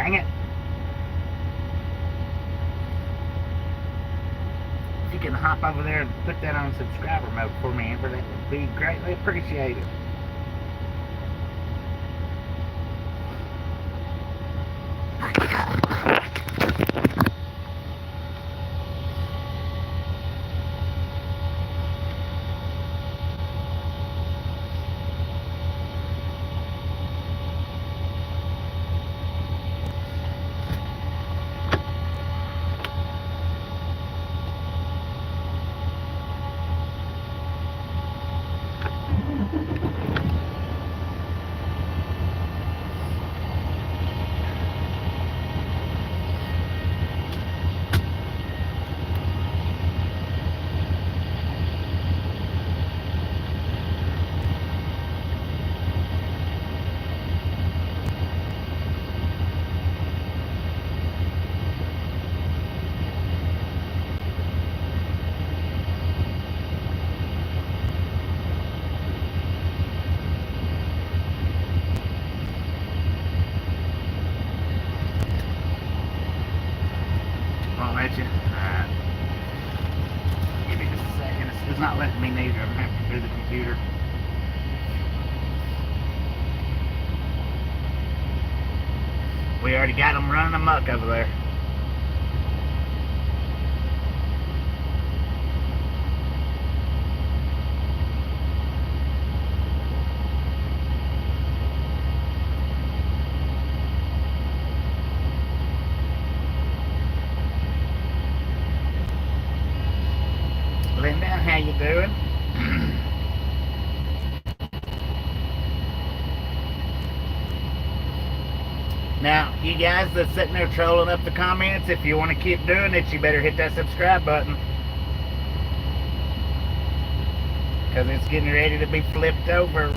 Dang it. If you can hop over there and put that on subscriber mode for me, Amber, that would be greatly appreciated. Won't let you? Alright. Give me just a second. It's not letting me neither. I'm having to do the computer. We already got them running amok over there. Linda, how you doing? Now, you guys that's sitting there trolling up the comments, if you want to keep doing it, you better hit that subscribe button. Because it's getting ready to be flipped over.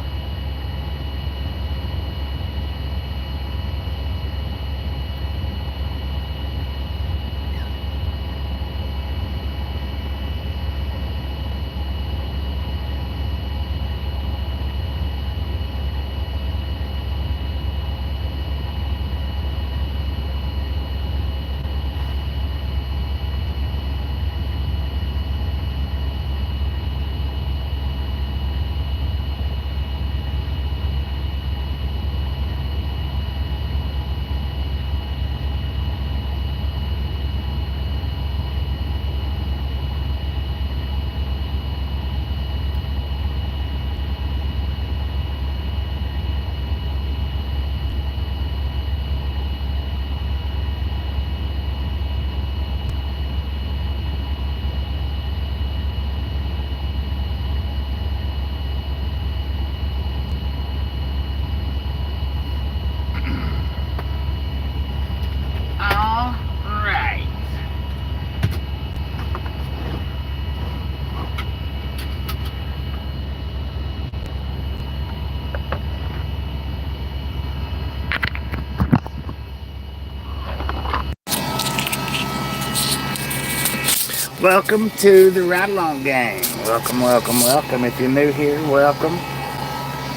Welcome to the Ride Along Gang. Welcome, welcome, welcome. If you're new here, welcome.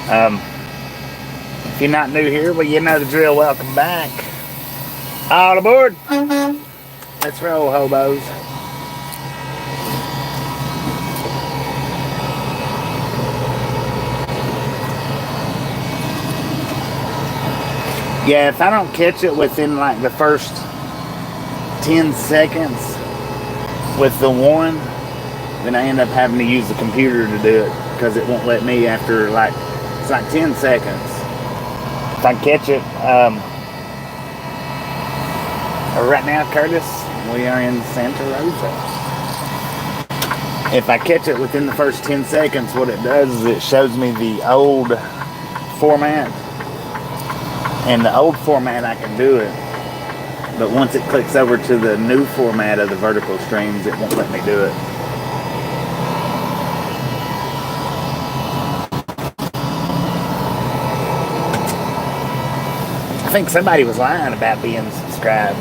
If you're not new here, well, you know the drill. Welcome back. All aboard. Let's roll, hobos. Yeah, if I don't catch it within like the first 10 seconds with the one, then I end up having to use the computer to do it because it won't let me after like, it's like 10 seconds. If I catch it, right now, Curtis, we are in Santa Rosa. If I catch it within the first 10 seconds, what it does is it shows me the old format. And the old format, I can do it. But once it clicks over to the new format of the vertical streams, it won't let me do it. I think somebody was lying about being subscribed.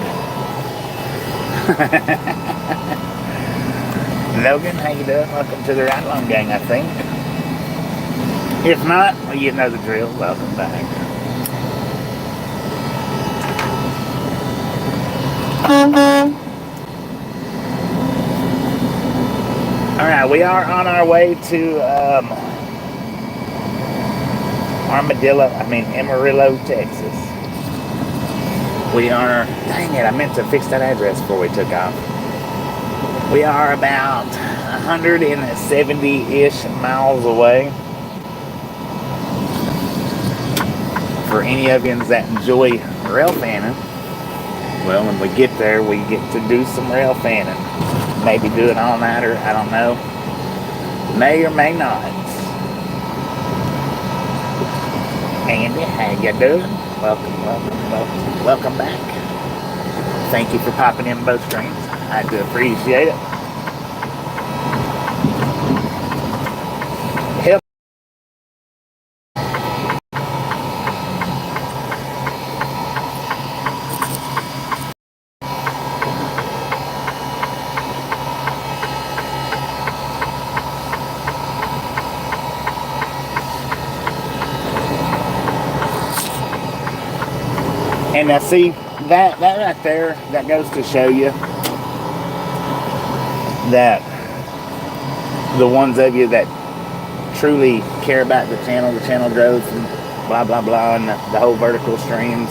Logan, how you doing? Welcome to the Ride Along Gang, I think. If not, well, you know the drill. Welcome back. Alright, we are on our way to Amarillo, Texas. We are, dang it, I meant to fix that address before we took off. We are about 170-ish miles away. For any of you that enjoy railfanning, well, when we get there, we get to do some railfanning. Maybe do an all-nighter, I don't know. May or may not. Andy, how you doing? Welcome back. Thank you for popping in both streams. I do appreciate it. Help. And now see, that right there, that goes to show you that the ones of you that truly care about the channel growth and blah, blah, blah, and the whole vertical streams,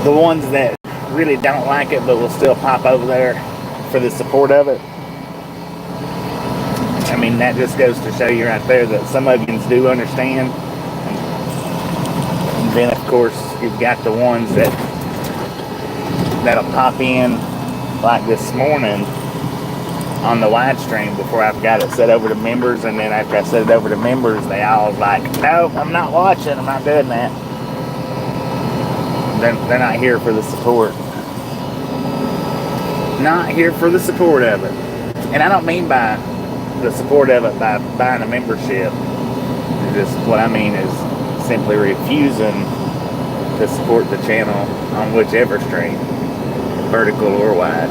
the ones that really don't like it but will still pop over there for the support of it, I mean, that just goes to show you right there that some of you do understand. And then, of course, you've got the ones that'll pop in like this morning on the live stream before I've got it set over to members, and then after I set it over to members, they all like, no, I'm not watching, I'm not doing that. They're not here for the support. Not here for the support of it. And I don't mean by the support of it by buying a membership. Just what I mean is simply refusing to support the channel on whichever stream, vertical or wide.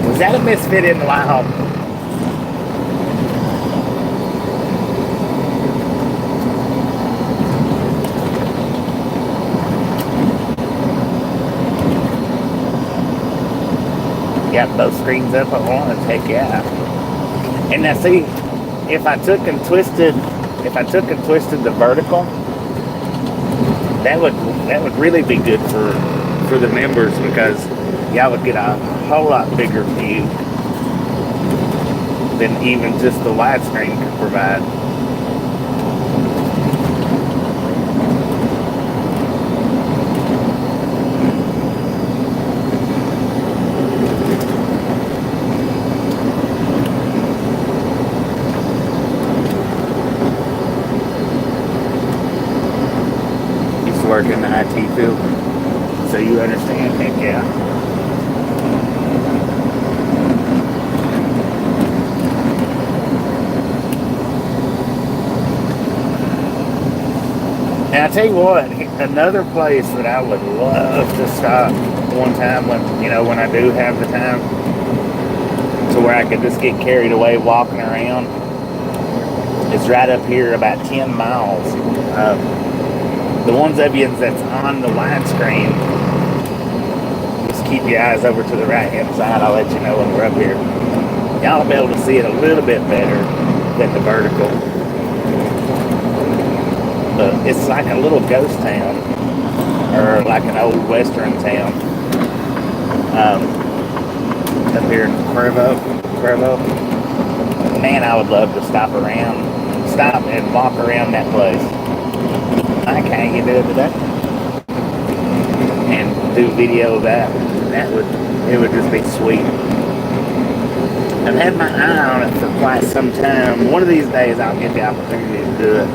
Was that a misfit in the wild? Got both screens up at once, heck yeah. And now see, if I took and twisted the vertical, that would really be good for the members, because y'all would get a whole lot bigger view than even just the widescreen could provide. Used to work in the IT field, so you understand, heck yeah. And I tell you what, another place that I would love to stop one time when I do have the time, to where I could just get carried away walking around, is right up here about 10 miles. The ones of you that's on the widescreen, just keep your eyes over to the right hand side. I'll let you know when we're up here. Y'all will be able to see it a little bit better than the vertical. But it's like a little ghost town, or like an old western town. Up here in Cuervo. Man, I would love to stop and walk around that place. Like how you do it today, and do video of that. It would just be sweet. I've had my eye on it for quite some time. One of these days I'll get the opportunity to do it.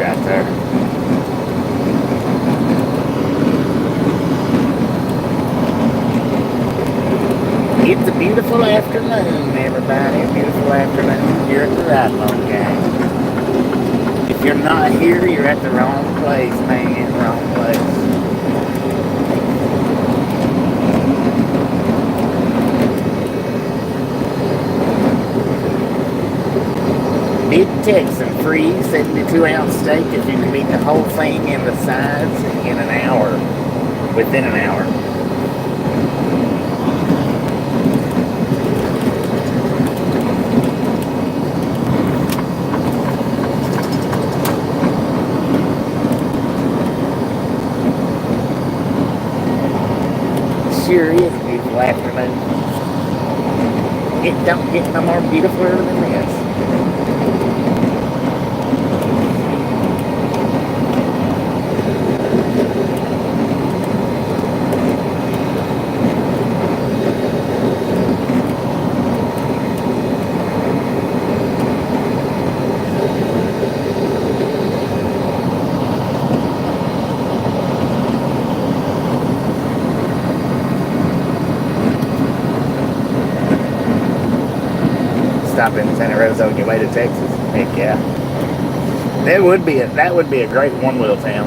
right there. It's a beautiful afternoon, everybody. Beautiful afternoon. You're at the right one, gang. If you're not here, you're at the wrong place, man. Wrong place. Big Texan free 72-ounce steak if you can eat the whole thing and the sides in an hour. Within an hour. Sure is a beautiful afternoon. It don't get no more beautifuler than this. Stop in Santa Rosa on your way to Texas. Heck yeah. That would be a great one-wheel town.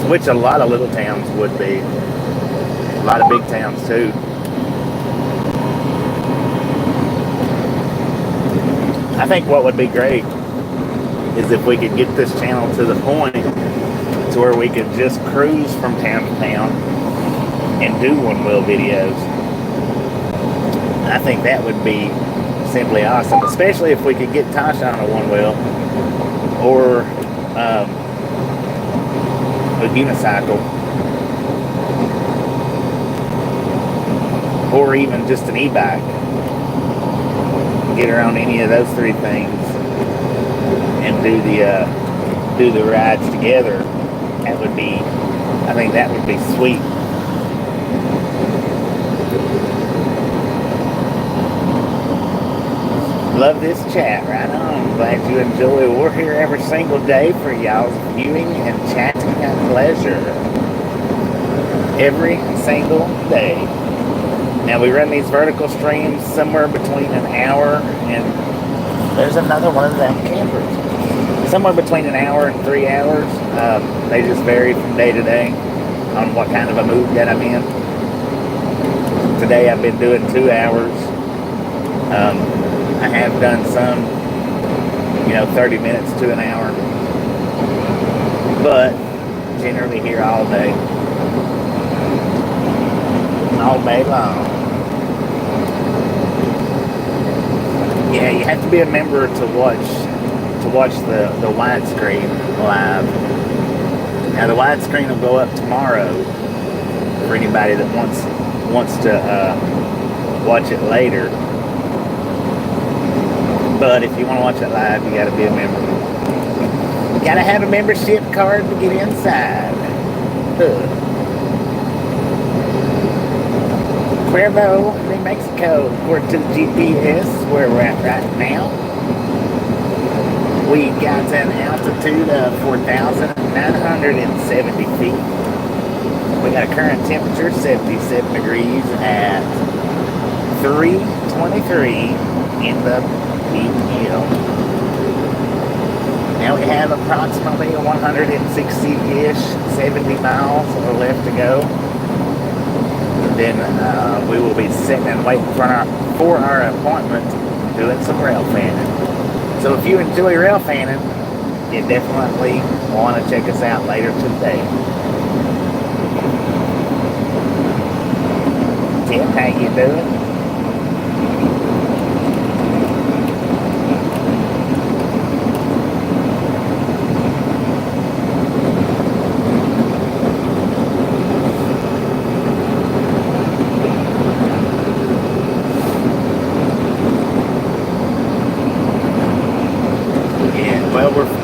Which a lot of little towns would be. A lot of big towns too. I think what would be great is if we could get this channel to the point to where we could just cruise from town to town and do one-wheel videos. I think that would be simply awesome, especially if we could get Tasha on a one-wheel or a unicycle or even just an e-bike. Get her on any of those three things and do the rides together. That would be, I think that would be sweet. Love this chat, right on. Glad you enjoy. We're here every single day for y'all's viewing and chatting and pleasure. Every single day. Now we run these vertical streams somewhere between an hour and there's another one of them campers. Somewhere between an hour and 3 hours. They just vary from day to day on what kind of a mood that I'm in. Today I've been doing 2 hours. I have done some, 30 minutes to an hour, but generally here all day long. Yeah, you have to be a member to watch the widescreen live. Now the widescreen will go up tomorrow for anybody that wants to watch it later. But if you want to watch it live, you got to be a member. You got to have a membership card to get inside. Cuervo, New Mexico, according to the GPS, where we're at right now. We got an altitude of 4,970 feet. We got a current temperature 77 degrees at 3:23 in the hill. Now we have approximately 160-ish, 70 miles left to go. Then we will be sitting and waiting for our appointment doing some railfanning. So if you enjoy railfanning, you definitely want to check us out later today. Tim, how you doing?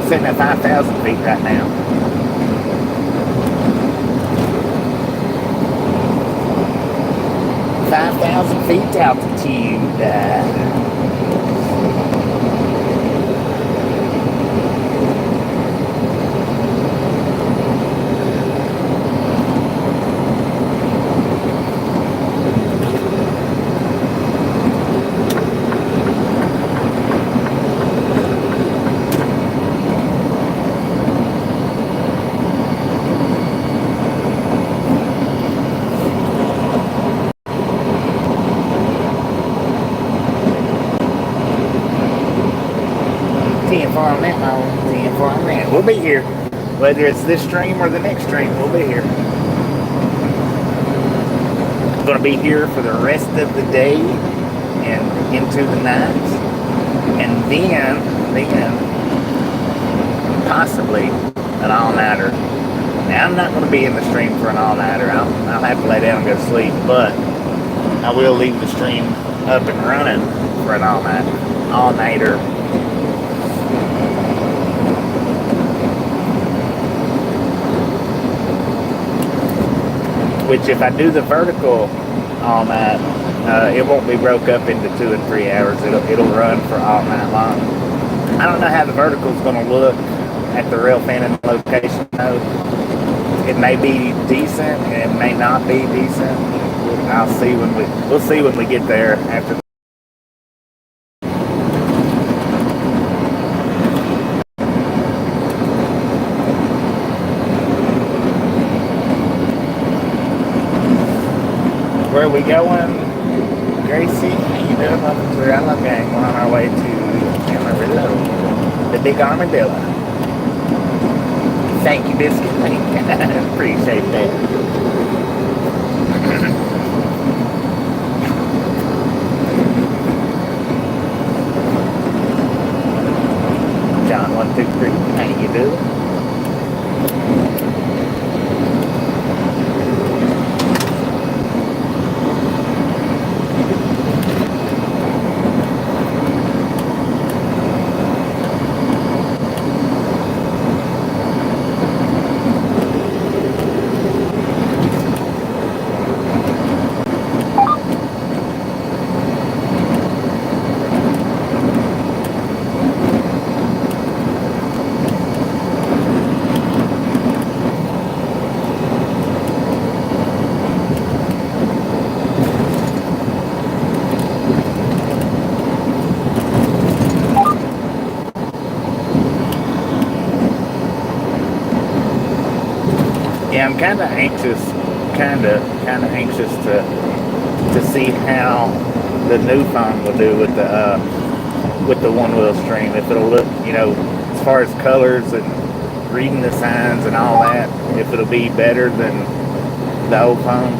Sitting at 5,000 feet right now. Feet altitude. on that, Mom. 10-4 on that. We'll be here. Whether it's this stream or the next stream, we'll be here. I'm going to be here for the rest of the day and into the night. And then possibly an all-nighter. Now, I'm not going to be in the stream for an all-nighter. I'll have to lay down and go to sleep, but I will leave the stream up and running for an all-nighter. Which, if I do the vertical all night, it won't be broke up into 2 and 3 hours. It'll run for all night long. I don't know how the vertical is going to look at the Railfanning location though. It may be decent, and it may not be decent. We'll see when we get there after. Where are we going? Gracie, how you doing? Welcome to the Railfanning Gang. We're on our way to Amarillo, the big armadillo. Thank you, Biscuit. Appreciate that. John 123, how you doing? I'm kind of anxious to see how the new phone will do with the one-wheel stream. If it'll look, as far as colors and reading the signs and all that, if it'll be better than the old phone.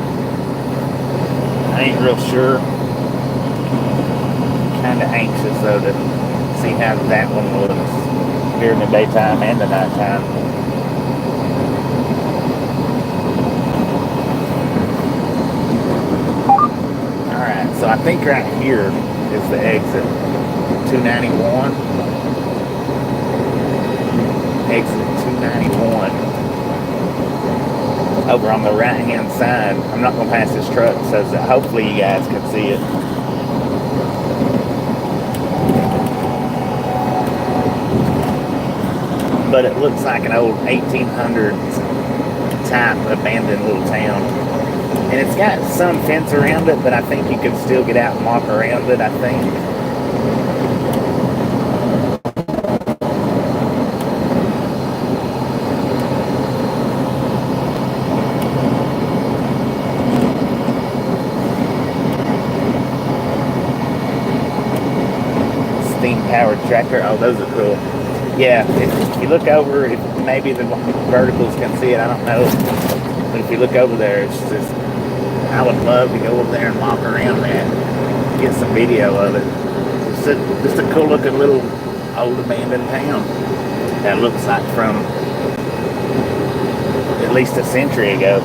I ain't real sure. Kind of anxious though to see how that one looks during the daytime and the nighttime. So I think right here is the exit, 291. Exit 291. Over on the right-hand side. I'm not going to pass this truck so that hopefully you guys can see it. But it looks like an old 1800s type abandoned little town. And it's got some fence around it, but I think you can still get out and walk around it, I think. Steam-powered tractor. Oh, those are cool. Yeah, if you look over, maybe the verticals can see it, I don't know. But if you look over there, it's just... I would love to go over there and walk around that, get some video of it. Just a cool looking little old abandoned town that looks like from at least a century ago.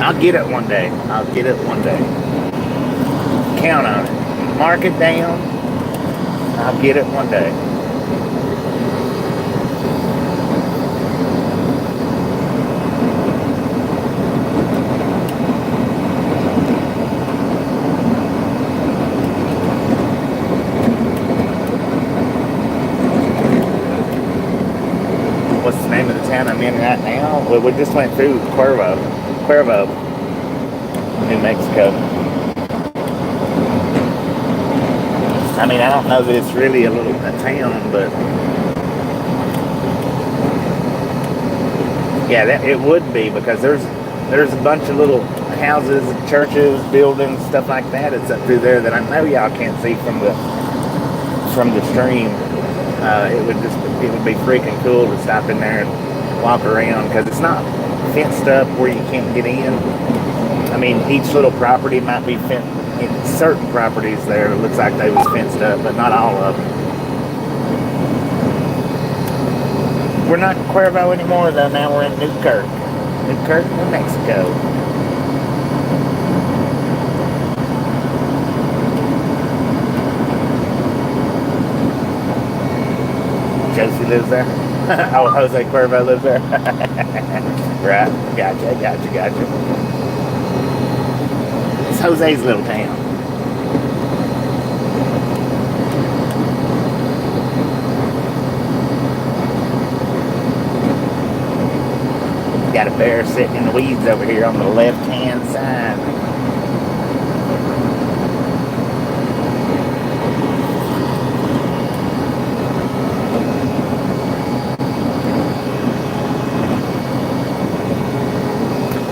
I'll get it one day. Count on it. Mark it down. I'll get it one day. What's the name of the town I'm in right now? Well, we just went through Cuervo, New Mexico. I mean, I don't know that it's really a town, but yeah, it would be, because there's a bunch of little houses, churches, buildings, stuff like that. It's up through there that I know y'all can't see from the stream. It would be freaking cool to stop in there and walk around, because it's not fenced up where you can't get in. I mean, each little property might be fenced. In certain properties there, it looks like they was fenced up, but not all of them. We're not in Cuervo anymore, though. Now we're in Newkirk, New Mexico. Josie lives there. Oh, Jose Cuervo lives there. Right. Gotcha. It's Jose's little town. Got a bear sitting in the weeds over here on the left-hand side.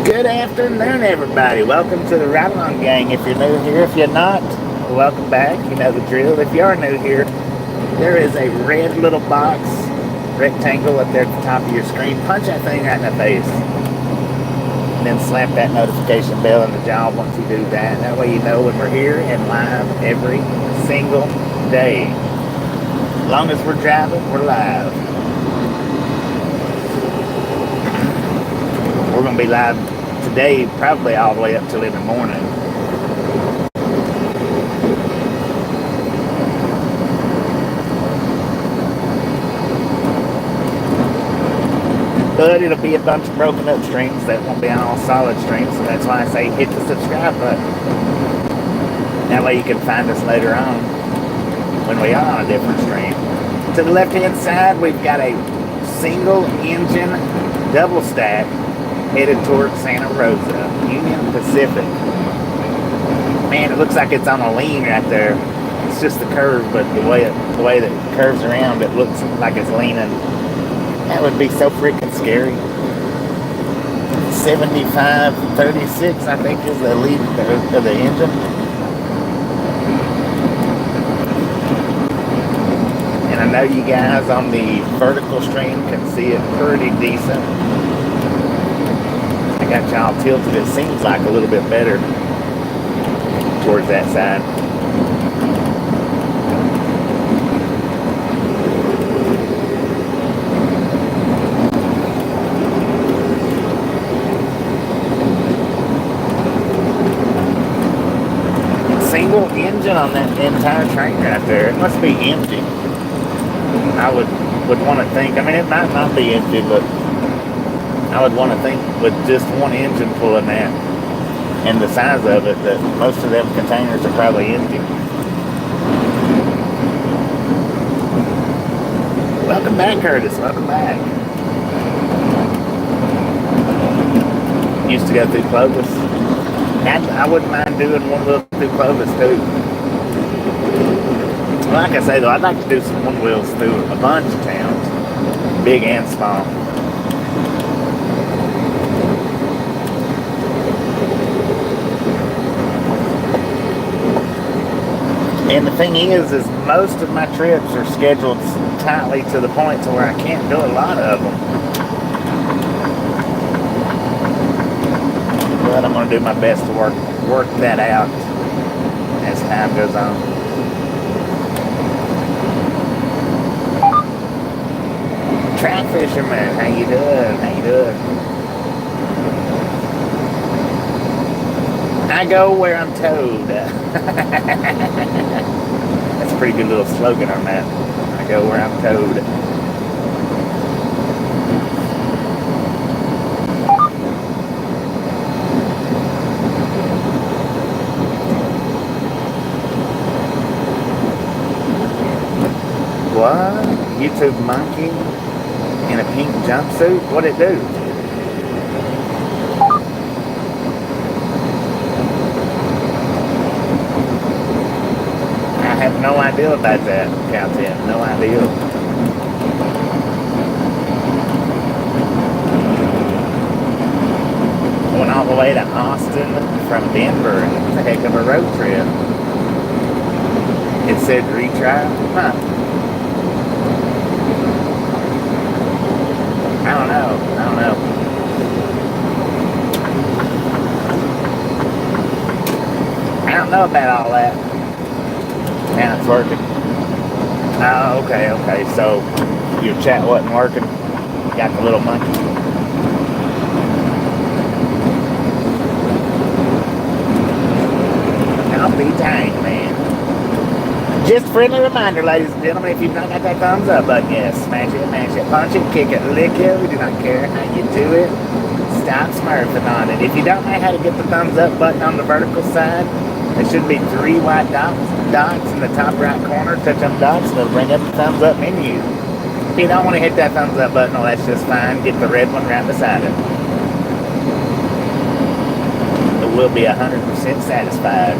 Good afternoon, everybody. Welcome to the Ride Along Gang. If you're new here, if you're not, welcome back. You know the drill. If you are new here, there is a red little box, rectangle up there at the top of your screen. Punch that thing right in the face. And then slap that notification bell in the jaw once you do that. That way you know when we're here and live every single day. As long as we're driving, we're live. We're going to be live today, probably all the way up till in the morning. But it'll be a bunch of broken up streams that won't be all solid streams, so that's why I say hit the subscribe button. That way you can find us later on when we are on a different stream. To the left hand side, we've got a single engine double stack headed towards Santa Rosa, Union Pacific. Man, it looks like it's on a lean right there. It's just the curve, but the way that it curves around, it looks like it's leaning. That would be so freaking scary. 75-36, I think, is the lead of the engine. And I know you guys on the vertical stream can see it pretty decent. I got y'all tilted, it seems like a little bit better towards that side. Single engine on that entire train right there. It must be empty. I would want to think, I mean, it might not be empty, but I would want to think with just one engine pulling that and the size of it that most of them containers are probably empty. Welcome back, Curtis. Welcome back. Used to go through Clovis. I wouldn't mind doing one wheel through Clovis too. Like I say though, I'd like to do some one wheels through a bunch of towns, big and small. And the thing is most of my trips are scheduled tightly to the point to where I can't do a lot of them. But I'm going to do my best to work that out as time goes on. Trout fisherman, how you doing? How you doing? I go where I'm towed. That's a pretty good little slogan on that. I go where I'm towed. What? YouTube monkey in a pink jumpsuit? What'd it do? I have no idea about that, Cal10. No idea. Went all the way way to Austin from Denver. It's a heck of a road trip. It said retry. Huh. I don't know. I don't know about all that. Now it's working. Oh, okay. So your chat wasn't working. Got the little monkey. I'll be dang, man. Just a friendly reminder, ladies and gentlemen, if you've not got that thumbs up button yet, smash it, mash it, punch it, kick it, lick it. We do not care how you do it. Stop smurfing on it. If you don't know how to get the thumbs up button on the vertical side, there should be 3 white dots in the top right corner. Touch them dots, and it'll bring up the thumbs up menu. If you don't want to hit that thumbs up button, well, that's just fine. Get the red one right beside it. We'll be 100% satisfied.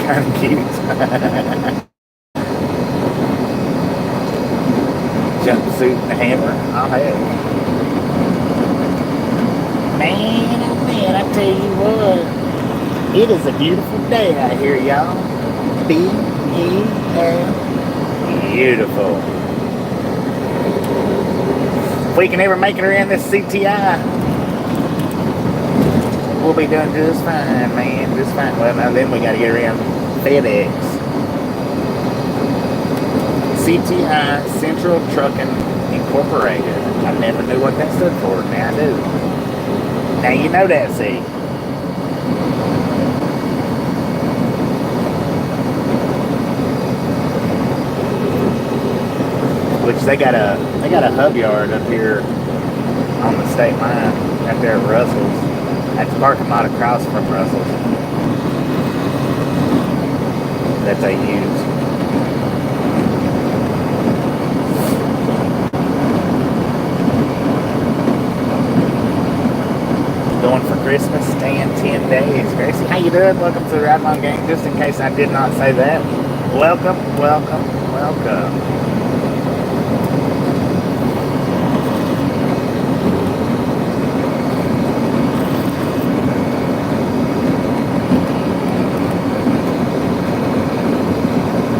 Kind of cute. Jumpsuit and a hammer. I'll have. Man, oh man, I tell you what. It is a beautiful day out here, y'all. Beautiful. If we can ever make it around this CTI, we'll be doing just fine, man. Just fine. Well, now then we got to get around FedEx. CTI, Central Trucking Incorporated. I never knew what that stood for. Now I do. Now you know that, see. Which they got a hub yard up here on the state line, right there at Russell's. That's the parking lot across from Russell's. That they use. Going for Christmas, staying 10 days. Gracie, how you doing? Welcome to the Ride Along Gang. Just in case I did not say that, welcome.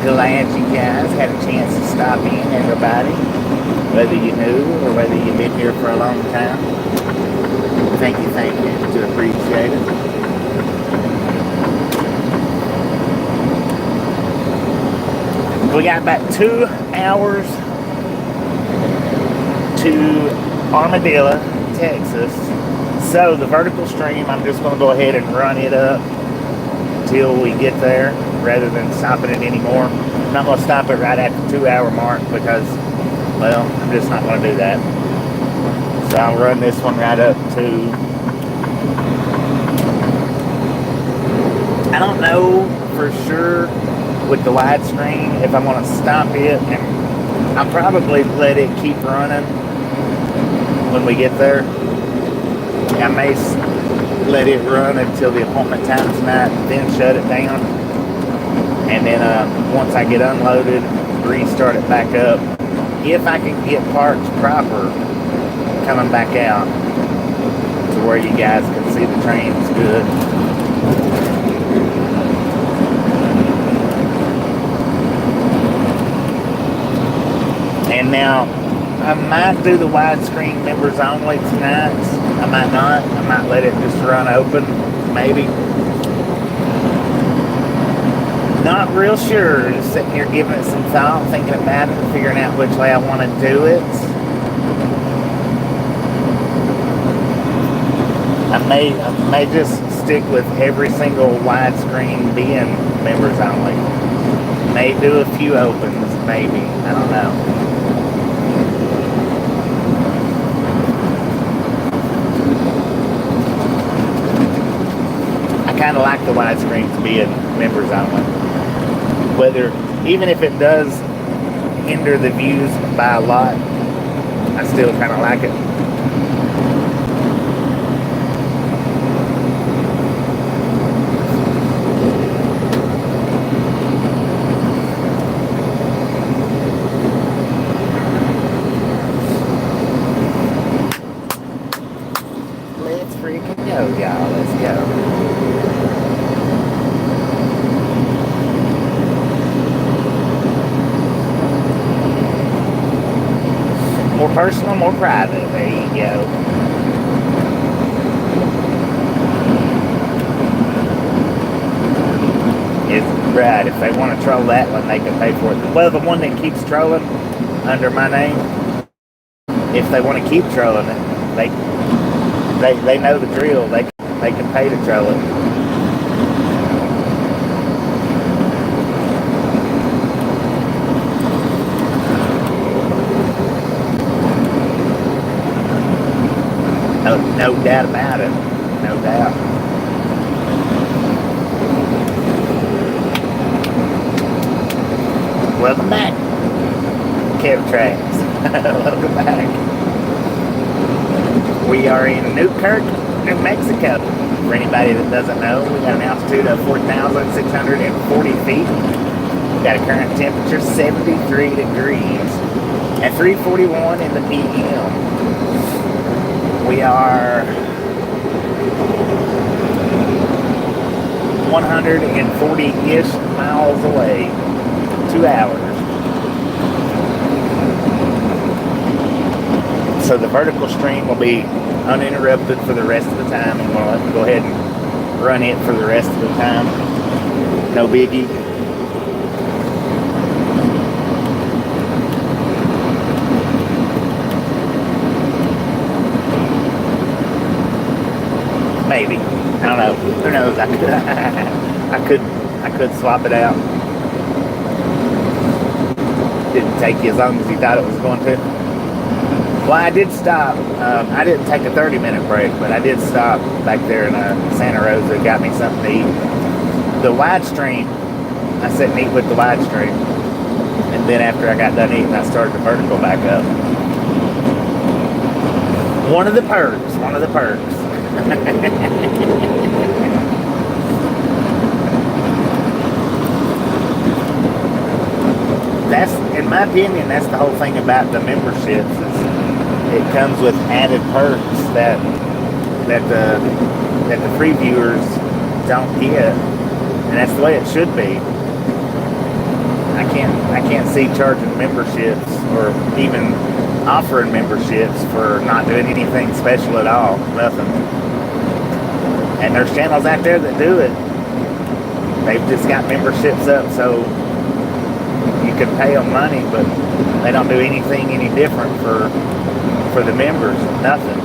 Glad you guys had a chance to stop in, everybody. Whether you knew or whether you've been here for a long time. Thank you. Do appreciate it. We got about 2 hours to Amarillo, Texas. So the vertical stream, I'm just going to go ahead and run it up till we get there, rather than stopping it anymore. I'm not going to stop it right at the 2 hour mark because, well, I'm just not going to do that. So I'll run this one right up to, I don't know for sure with the widescreen if I'm going to stop it, and I'll probably let it keep running when we get there. I may let it run until the appointment time tonight, then shut it down, and then once I get unloaded, restart it back up. If I can get parts proper coming back out to where you guys can see the trains good. And now I might do the widescreen members only tonight. I might not. I might let it just run open, maybe. Not real sure. Just sitting here giving it some thought, thinking about it, figuring out which way I want to do it. I may just stick with every single widescreen being members only. May do a few opens, maybe. I don't know. I kind of like the widescreen to be in members only. Even if it does hinder the views by a lot, I still kind of like it. personal, more private. There you go. It's right. If they want to troll that one, they can pay for it. Well, the one that keeps trolling under my name, if they want to keep trolling it, they know the drill. They can pay to troll it. No doubt about it. No doubt. Welcome back, Kev Tracks. Welcome back. We are in Newkirk, New Mexico. For anybody that doesn't know, we got an altitude of 4,640 feet. We got a current temperature 73 degrees at 3:41 in the p.m. We are 140-ish miles away. 2 hours. So the vertical stream will be uninterrupted for the rest of the time. I'm going to go ahead and run it for the rest of the time. No biggie. Maybe. I don't know. Who knows? I could swap it out. Didn't take you as long as you thought it was going to. Well, I did stop. I didn't take a 30-minute break, but I did stop back there in Santa Rosa. Got me something to eat. The widestream, I sat and eat with the widestream. And then after I got done eating, I started the vertical back up. One of the perks. That's, in my opinion, that's the whole thing about the memberships. It comes with added perks that the free viewers don't get, and that's the way it should be. I can't see charging memberships or even offering memberships for not doing anything special at all. Nothing. And there's channels out there that do it. They've just got memberships up so you can pay them money, but they don't do anything any different for the members. Nothing.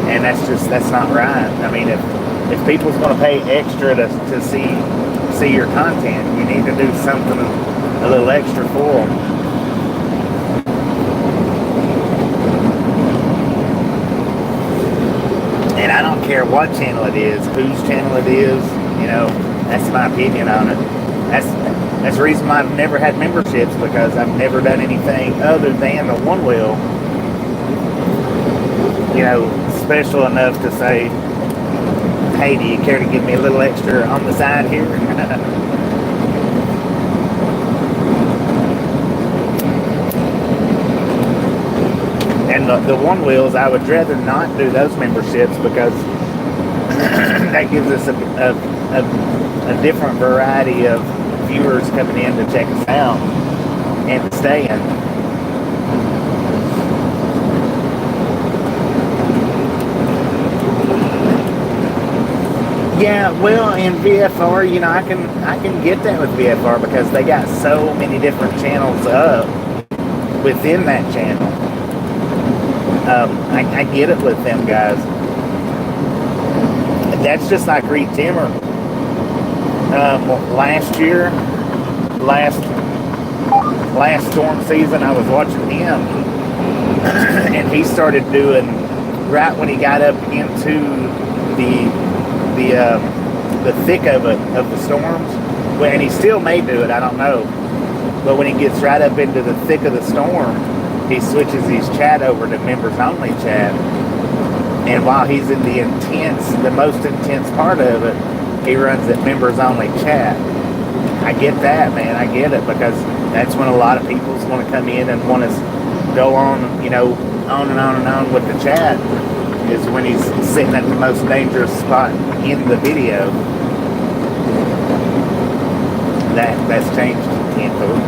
And that's not right. I mean, if people's going to pay extra to see your content, you need to do something a little extra for them. And I don't care what channel it is, whose channel it is, you know, that's my opinion on it. That's the reason why I've never had memberships, because I've never done anything other than the one wheel, you know, special enough to say, hey, do you care to give me a little extra on the side here? And the one wheels, I would rather not do those memberships, because that gives us a different variety of viewers coming in to check us out and staying. Yeah, well, in VFR, you know, I can get that with VFR because they got so many different channels up within that channel. I get it with them guys. That's just like Reed Timmer. Last year, last storm season, I was watching him, and he started doing, right when he got up into the thick of it, of the storms, and he still may do it, I don't know, but when he gets right up into the thick of the storm, he switches his chat over to members only chat, and while he's in the most intense part of it, he runs that members only chat. I get that, man. I get it, because that's when a lot of people want to come in and want to go on, you know, on and on and on with the chat, is when he's sitting at the most dangerous spot in the video. That's changed info.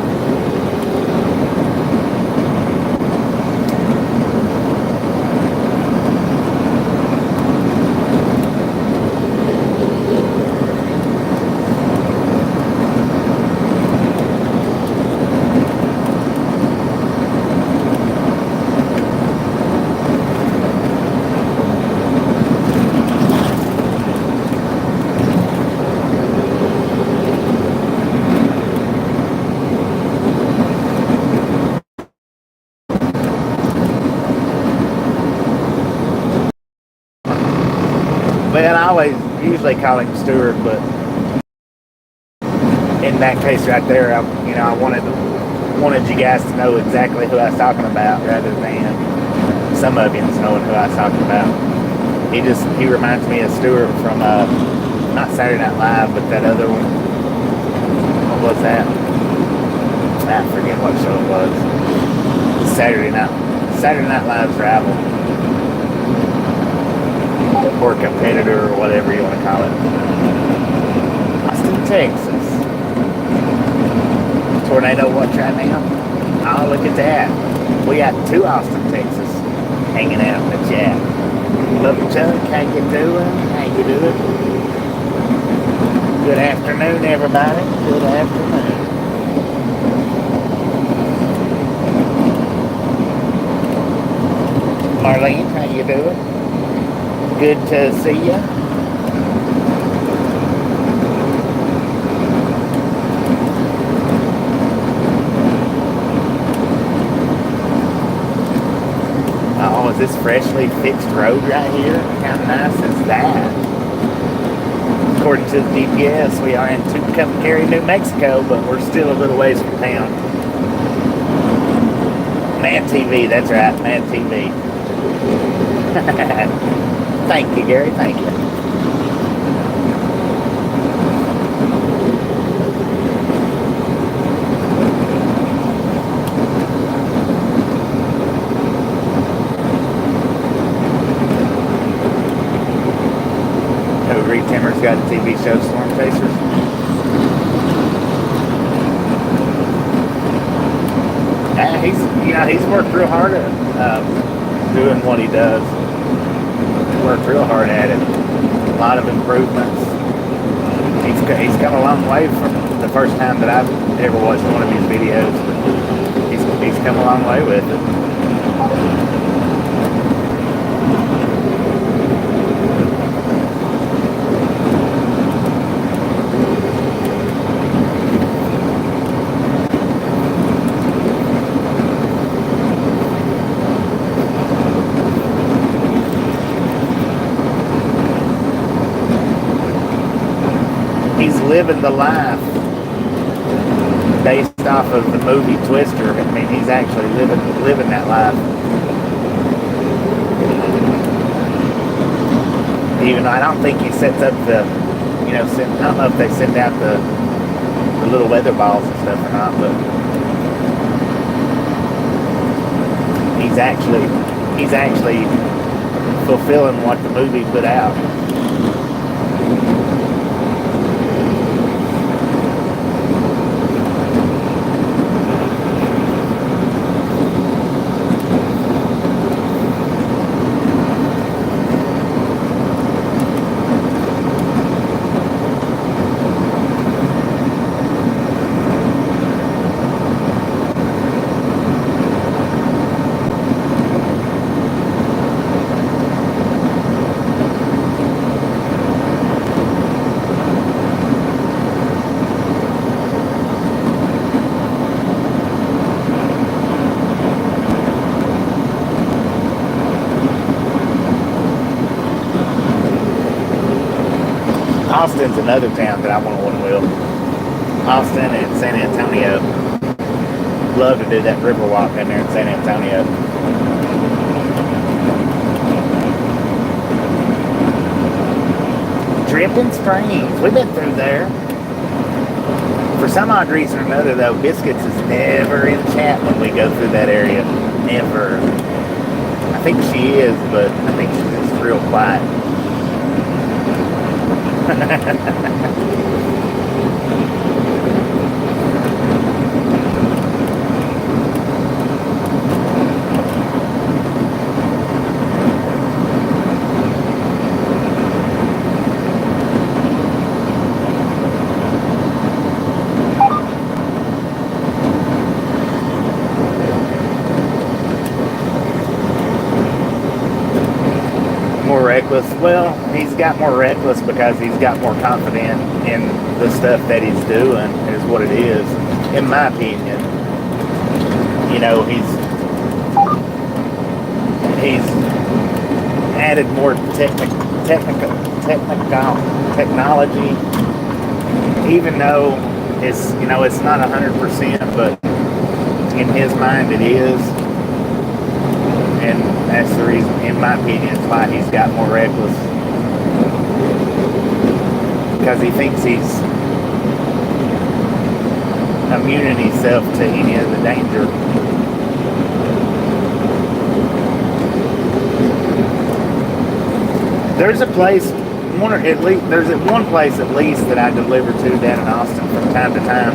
Well, I always usually call him Stuart, but in that case right there, I wanted you guys to know exactly who I was talking about, rather than some of you knowing who I was talking about. He reminds me of Stuart from not Saturday Night Live, but that other one. What was that? I forget what show it was. Saturday Night Live's rival or competitor or whatever you want to call it. Austin, Texas. Tornado watch right now. Oh, look at that. We got 2 Austin, Texas hanging out in the chat. Love Chuck, how you doing? How you doing? Good afternoon, everybody. Good afternoon. Marlene, how you doing? Good to see you. Oh, is this freshly fixed road right here? How nice is that? According to the GPS, we are in Tucumcari, New Mexico, but we're still a little ways from town. Mad TV, that's right, Mad TV. Thank you, Gary, thank you. Reed Timmer's got a TV show, Storm Chasers. He's worked real hard at doing what he does. Worked real hard at it. A lot of improvements. He's come a long way from the first time that I've ever watched one of his videos. But he's come a long way with it. Living the life based off of the movie Twister. I mean, he's actually living that life. Even though I don't think he sets up the, I don't know if they send out the little weather balls and stuff or not, but he's actually fulfilling what the movie put out. Austin's another town that I want to one-wheel. Austin and San Antonio. Love to do that river walk down there in San Antonio. Dripping Springs. We've been through there. For some odd reason or another, though, Biscuits is never in chat when we go through that area. Never. I think she is, but I think she's just real quiet. Reckless. Well, he's got more reckless because he's got more confident in the stuff that he's doing, is what it is, in my opinion. He's added more technology, even though it's it's not 100%, but in his mind it is, and that's the reason, in my opinion, why he's got more reckless, because he thinks he's immuning himself to any of the danger. There's a place, there's one place at least that I deliver to down in Austin from time to time,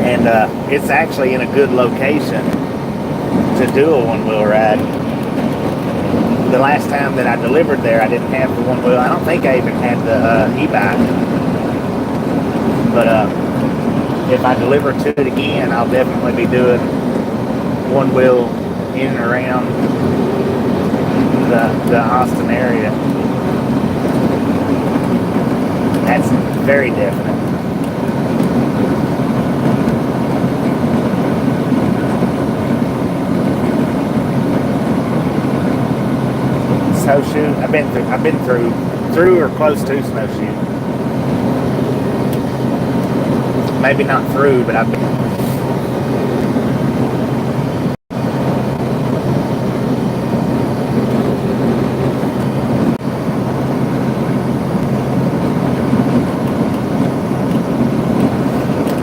and it's actually in a good location to do a one-wheel ride. The last time that I delivered there, I didn't have the one-wheel. I don't think I even had the e-bike, but if I deliver to it again, I'll definitely be doing one-wheel in and around the Austin area. That's very definite. Snowshoe. I've been through or close to snowshoe. Maybe not through, but I've been.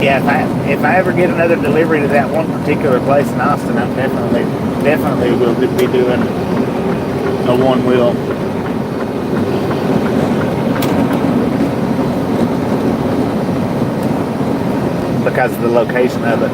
Yeah, if I ever get another delivery to that one particular place in Austin, I'm definitely will be doing a one-wheel. Because of the location of it.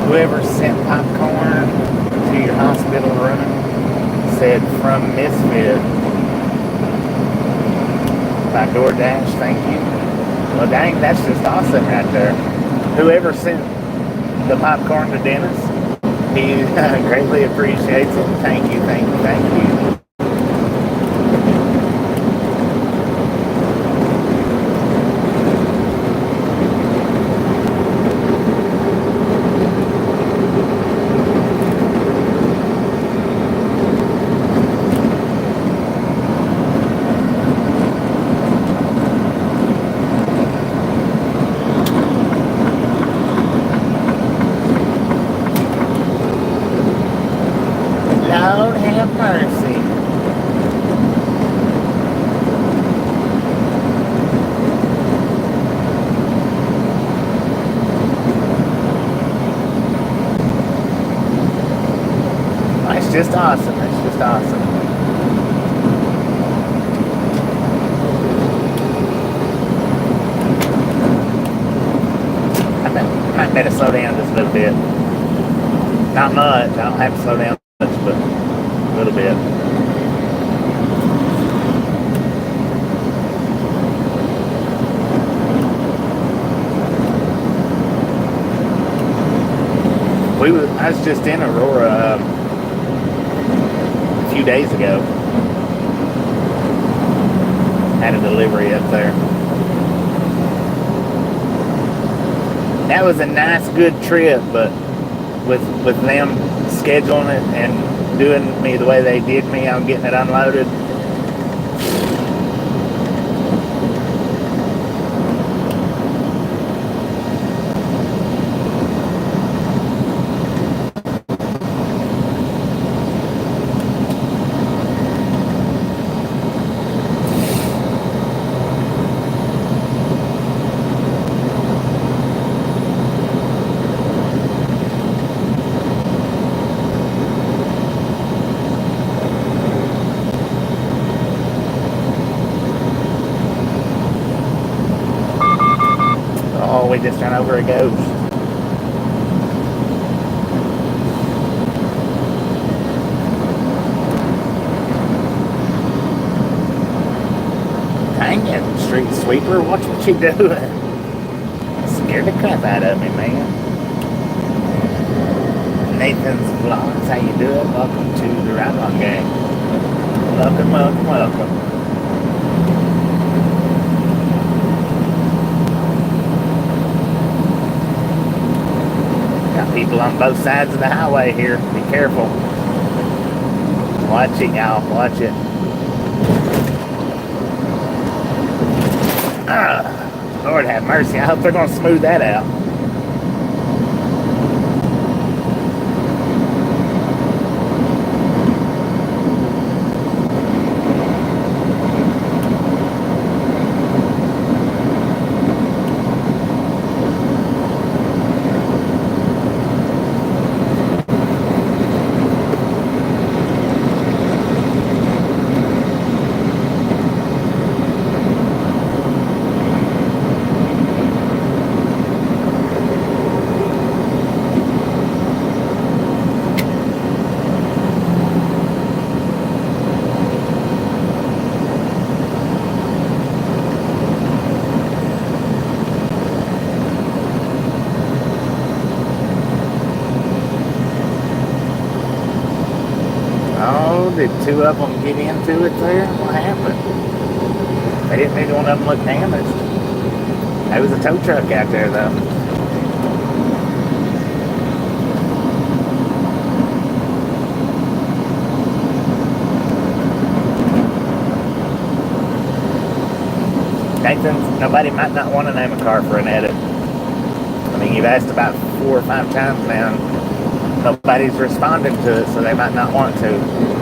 Whoever sent popcorn to your hospital room said from Misfit by DoorDash, thank you. Well, dang, that's just awesome right there. Whoever sent the popcorn to Dennis, he greatly appreciates it. Thank you, thank you, thank you. Lord have mercy. It's just awesome. It's just awesome. I better slow down just a little bit. Not much. I don't have to slow down much, but a little bit. I was just in Aurora a few days ago. Had a delivery up there. That was a nice, good trip, but with them scheduling it and doing me the way they did me, I'm getting it unloaded. We just ran over a ghost. street sweeper. Watch what you doing. Scared the crap out of me, man. Nathan's Vlogs, how you doing? Welcome to the Railfanning gang. Welcome, welcome, welcome. Got people on both sides of the highway here. Be careful. Watch it, y'all. Watch it. Lord have mercy. I hope they're going to smooth that out. Did two of them get into it there? What happened? They didn't make one of them look damaged. There was a tow truck out there though. Nathan, nobody might not want to name a car for an edit. I mean, you've asked about 4 or 5 times now. Nobody's responded to it, so they might not want to.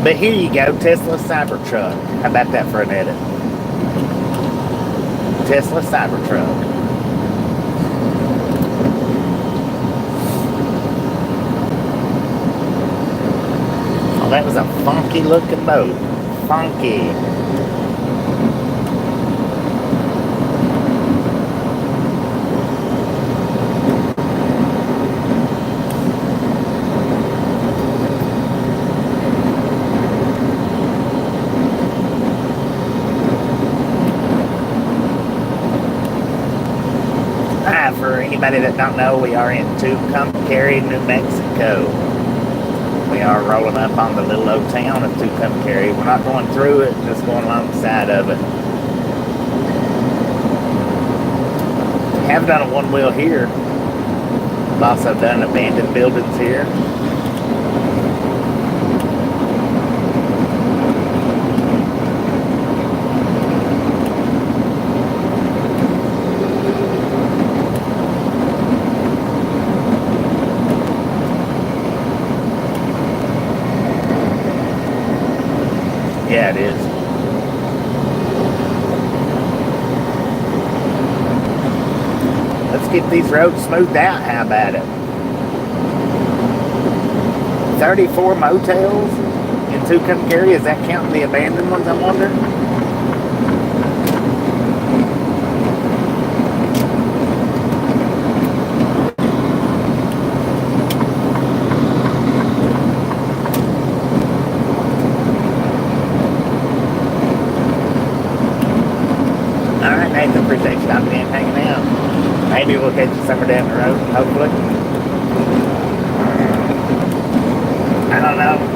But here you go, Tesla Cybertruck. How about that for an edit? Tesla Cybertruck. Oh, that was a funky looking boat. Funky. For anybody that don't know, we are in Tucumcari, New Mexico. We are rolling up on the little old town of Tucumcari. We're not going through it, just going alongside of it. We have done a one wheel here. We've also done abandoned buildings here. Yeah, it is. Let's get these roads smoothed out. How about it? 34 motels in Tucumcari. Is that counting the abandoned ones, I wonder? Appreciate you stopping in, hanging out. Maybe we'll catch you somewhere down the road, hopefully. I don't know.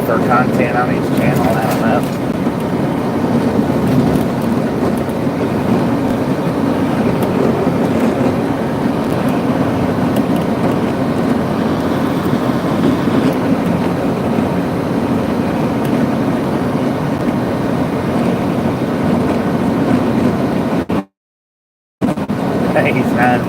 for content on each channel. I don't know. He's not.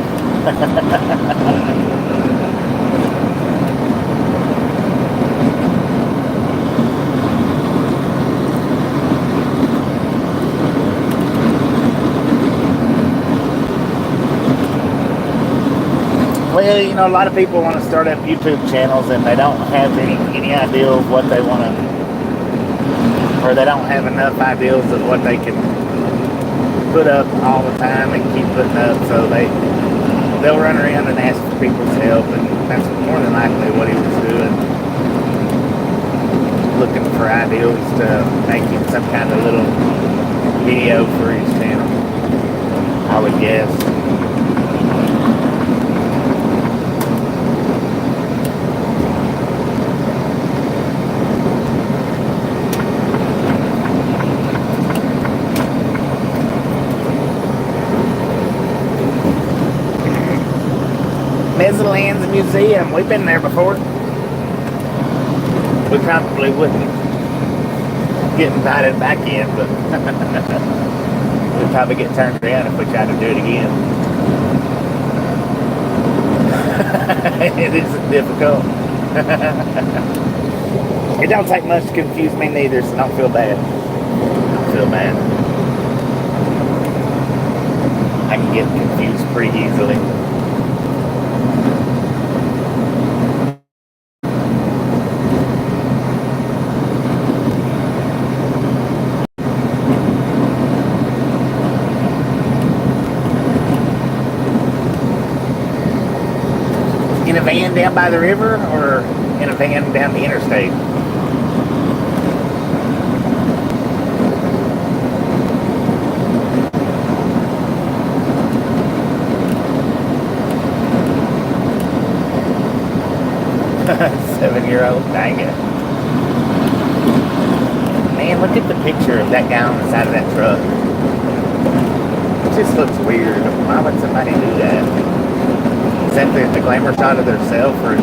Well, you know, a lot of people want to start up YouTube channels and they don't have any idea of what they want to, or they don't have enough ideas of what they can put up all the time and keep putting up, so they'll run around and ask for people's help, and that's more than likely what he was doing, looking for ideas to make him some kind of little video for his channel, I would guess. Mezzanines Museum. We've been there before. We probably wouldn't get invited back in, but we'd probably get turned around if we tried to do it again. It isn't difficult. It don't take much to confuse me neither, so don't feel bad. Don't feel bad. I can get confused pretty easily. In a van down by the river, or in a van down the interstate? Seven-year-old, dang it. Man, look at the picture of that guy on the side of that truck. It just looks weird. Why would somebody do that? Is that the glamour shot of themselves, or is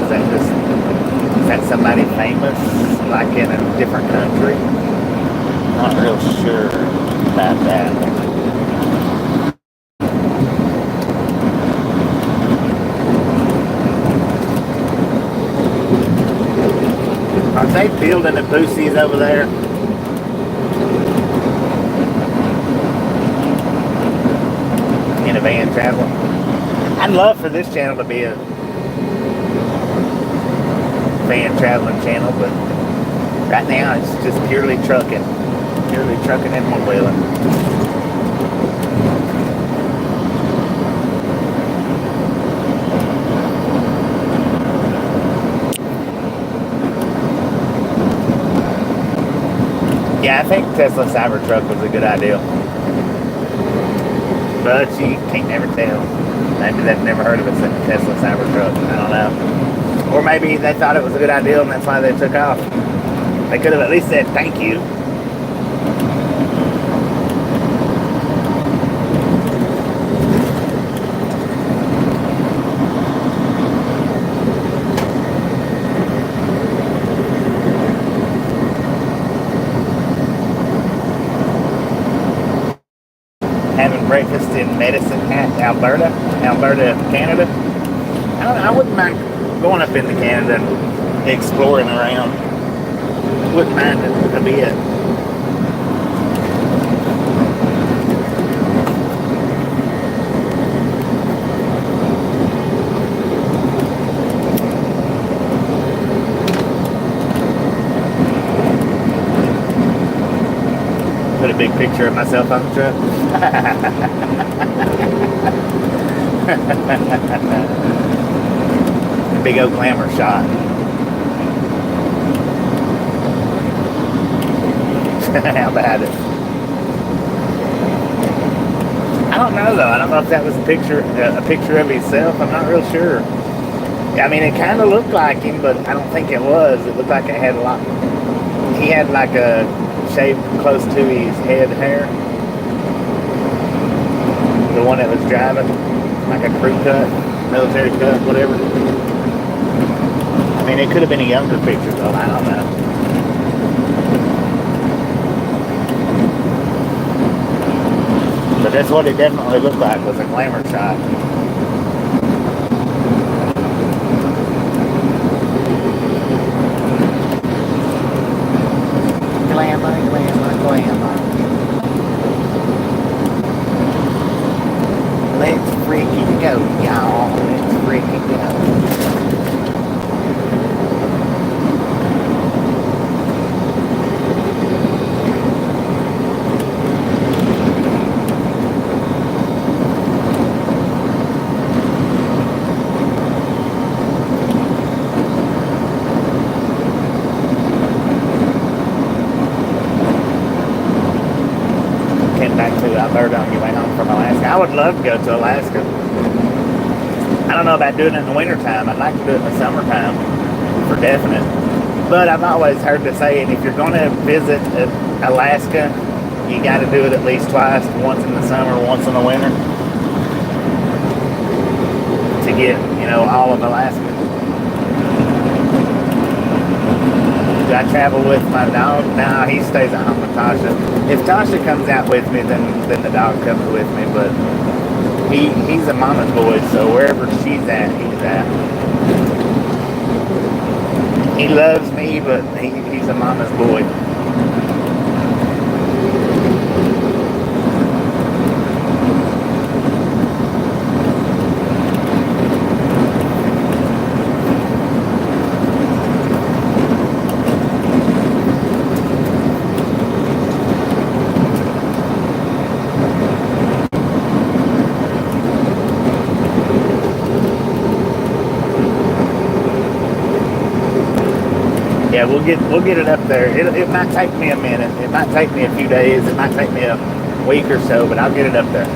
that somebody famous, like in a different country? Not real sure about that. Are they building the boosies over there? In a van traveling? I'd love for this channel to be a van traveling channel, but right now it's just purely trucking and one-wheeling. Yeah, I think Tesla Cybertruck was a good idea, but you can't never tell. Maybe they've never heard of a Tesla Cybertruck. I don't know. Or maybe they thought it was a good idea and that's why they took off. They could have at least said thank you. Having breakfast in Medicine Hat, Alberta, Canada. I don't know, I wouldn't mind going up into Canada and exploring around. Wouldn't mind it a bit. Put a big picture of myself on the truck. Big old glamour shot. How about it? I don't know though. I don't know if that was a picture of himself. I'm not real sure. I mean, it kind of looked like him, but I don't think it was. It looked like it had a lot He had like a shaved close to his head hair. The one that was driving, like a crew cut, military cut, whatever. I mean, it could have been a younger picture though, I don't know. But that's what it definitely looked like, was a glamour shot. Glamour, glamour, glamour. Let's freaking go, y'all. Let's freaking go. Alberta on your way home from Alaska. I would love to go to Alaska. I don't know about doing it in the wintertime. I'd like to do it in the summertime for definite. But I've always heard to say, if you're going to visit Alaska, you got to do it at least twice, once in the summer, once in the winter, to get, you know, all of Alaska. Do I travel with my dog? No, he stays at home with Tasha. If Tasha comes out with me, then the dog comes with me. But he's a mama's boy, so wherever she's at, he's at. He loves me, but he's a mama's boy. Yeah, we'll get it up there. It might take me a minute. It might take me a few days. It might take me a week or so, but I'll get it up there.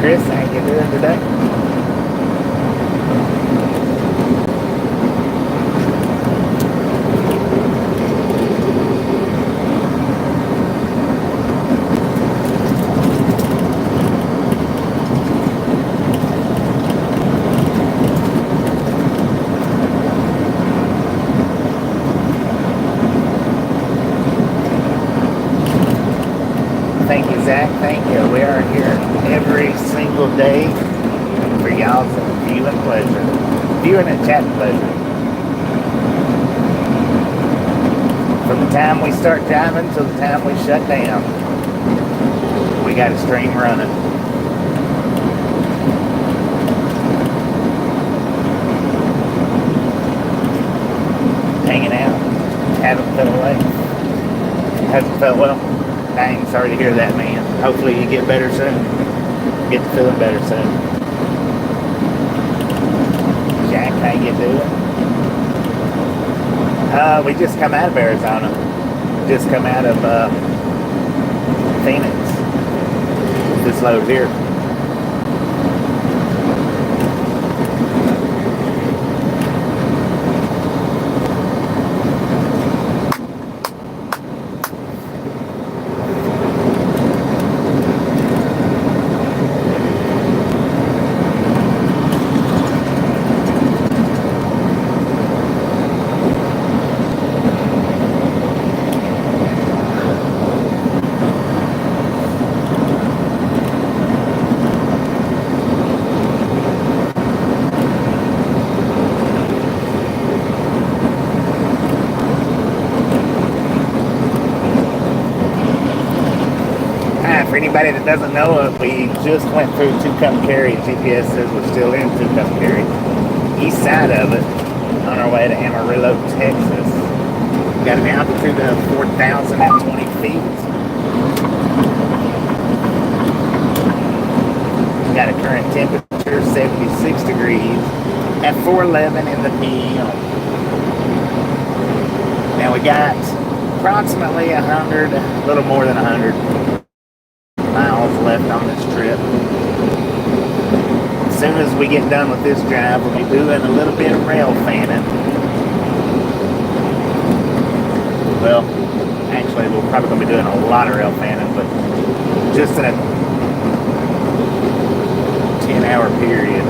Chris, how you doing today? Thank you, Zach. Thank you. We are here every single day for y'all's viewing pleasure. Viewing and chatting pleasure. From the time we start driving till the time we shut down, we got a stream running. Hanging out. Haven't felt away. Hasn't felt well. Dang, sorry to hear that, man. Hopefully you get better soon. Get to feeling better soon. Jack, how you doing? We just come out of Arizona. Just come out of Phoenix. This load here. For anybody that doesn't know it, we just went through Tucumcari. GPS says we're still in Tucumcari. East side of it, on our way to Amarillo, Texas. Got an altitude of 4,020 feet. Got a current temperature of 76 degrees at 4:11 in the p.m. Now we got approximately 100, a little more than 100 miles left on this trip. As soon as we get done with this drive, we'll be doing a little bit of railfanning. Well, actually, we're probably going to be doing a lot of railfanning, but just in a 10-hour period.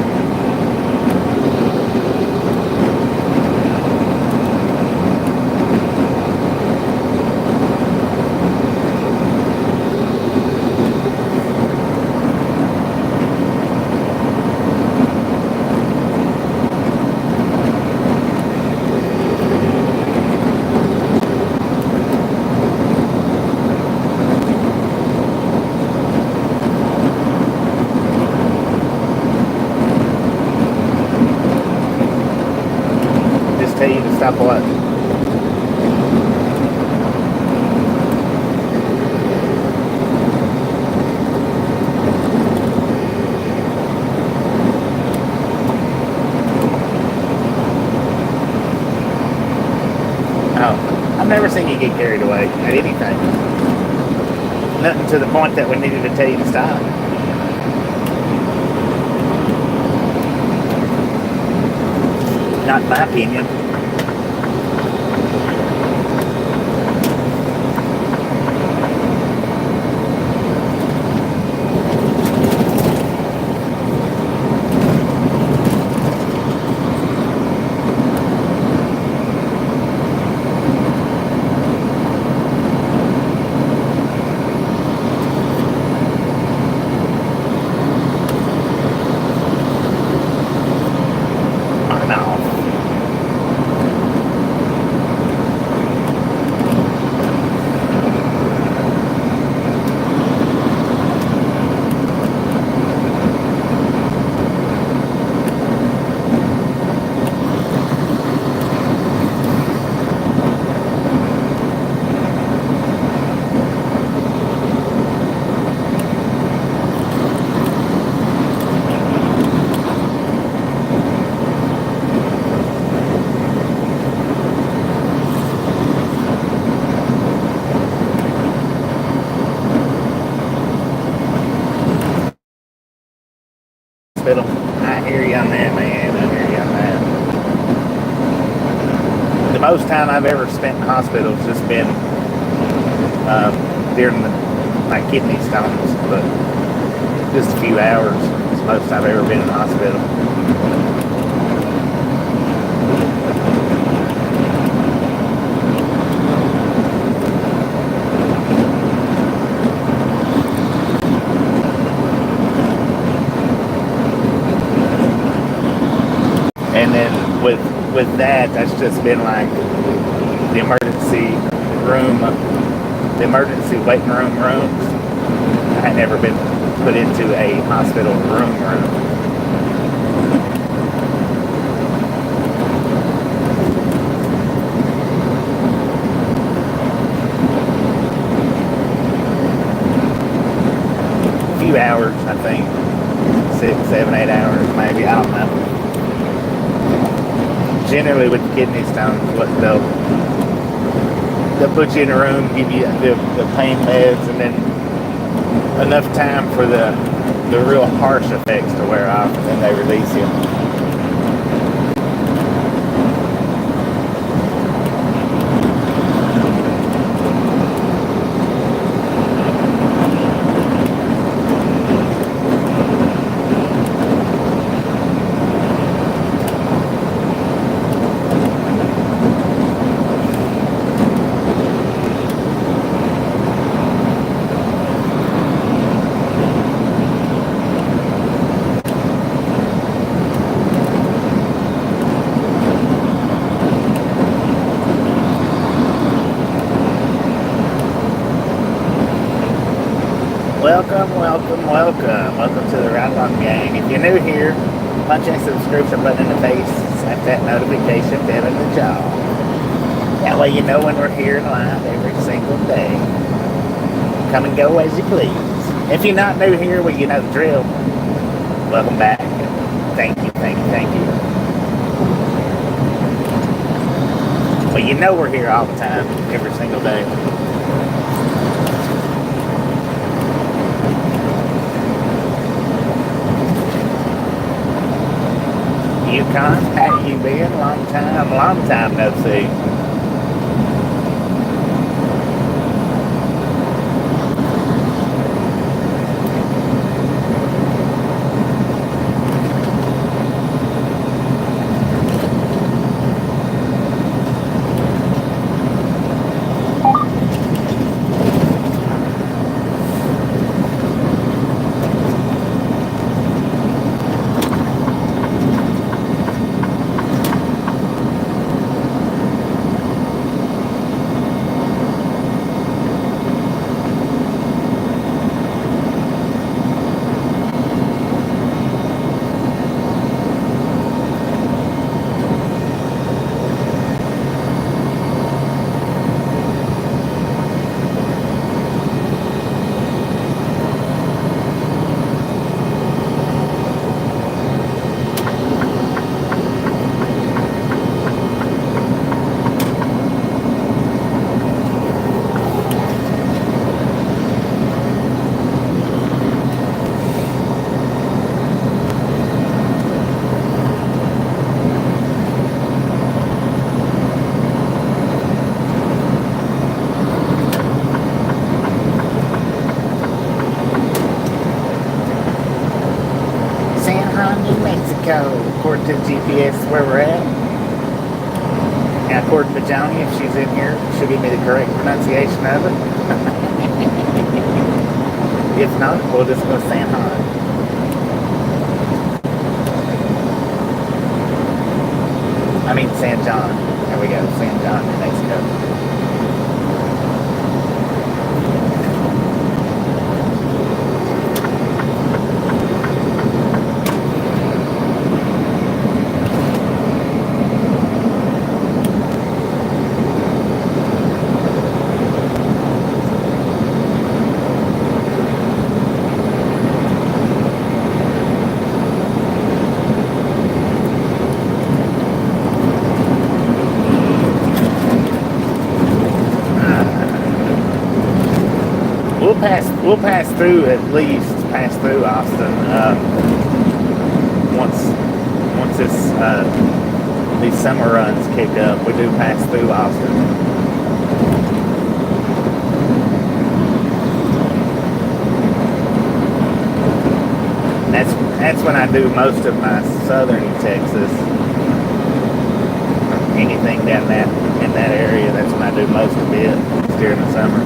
Tell you to stop what? Oh, I've never seen you get carried away at anything. Nothing to the point that we needed to tell you to stop. Not in my opinion. I hear you on that, man. I hear you on that. The most time I've ever spent in hospital has just been during my kidney stones, but just a few hours. It's the most I've ever been in the hospital. And then with that, that's just been like the emergency room, the emergency waiting rooms. I had never been put into a hospital room. A few hours, I think. 6, 7, 8 hours, maybe. I don't know. Generally with the kidney stones, what they'll put you in a room, give you the pain meds, and then enough time for the real harsh effects to wear off, and then they release you. Welcome to the Railfanning gang. If you're new here, punch that subscription button in the face, slap that notification bell in the jaw. That way you know when we're here live every single day. Come and go as you please. If you're not new here, well, you know the drill. Welcome back. Thank you, thank you, thank you. Well, you know we're here all the time, every single day. Yukon, how you been? Long time no see. According to the GPS where we're at. And according to Johnny, if she's in here, she'll give me the correct pronunciation of it. If not, we'll just go San Juan. I mean San John. There we go, San John, New Mexico. We'll pass through at least Austin once these summer runs kick up. We do pass through Austin. That's when I do most of my southern Texas. Anything down in that area, that's when I do most of it. It's during the summer.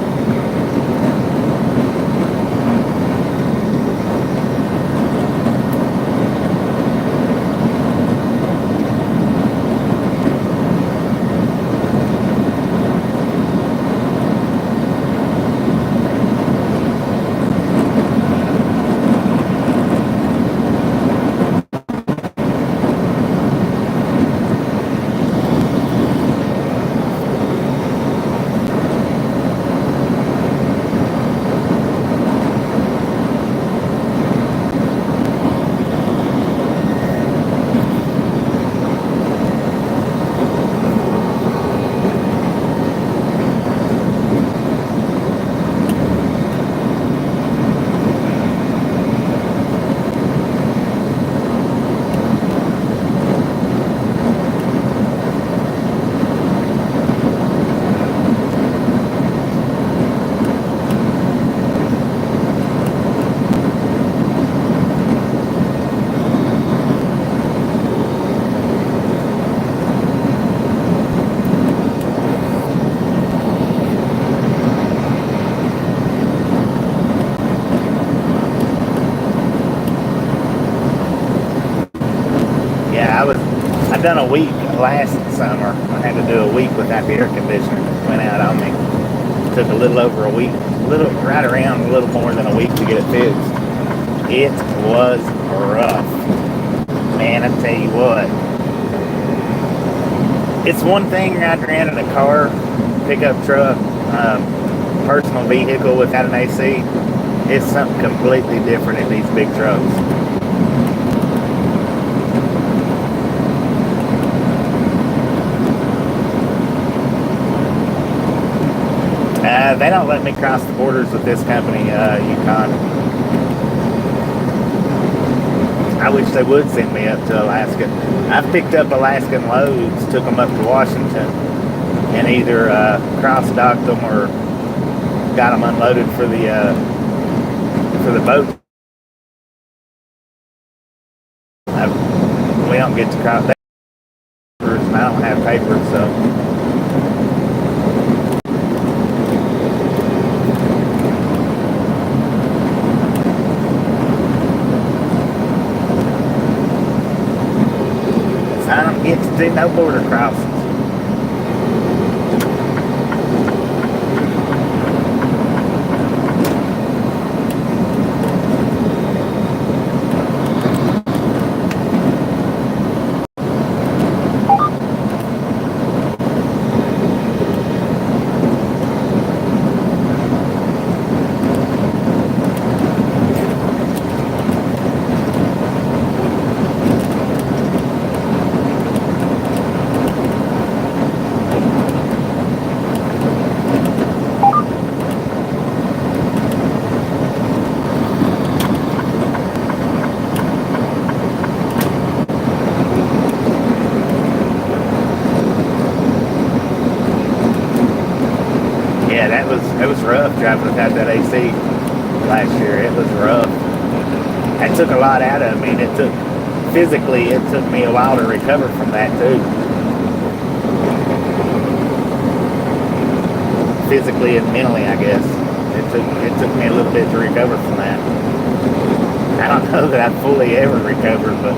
I've done a week last summer. I had to do a week without the air conditioner. Went out on me. Took a little over a week, right around a little more than a week to get it fixed. It was rough. Man, I tell you what. It's one thing after in a car, pickup truck, personal vehicle without an AC. It's something completely different in these big trucks. They don't let me cross the borders with this company, Yukon. I wish they would send me up to Alaska. I've picked up Alaskan loads, took them up to Washington, and either cross-docked them or got them unloaded for the boat. We don't get to cross that, and I don't have papers, so. I don't get to do no border crossings. It was rough driving without that AC last year. It was rough. That took a lot out of me. It took me a while to recover from that too. Physically and mentally, I guess. It took me a little bit to recover from that. I don't know that I've fully ever recovered, but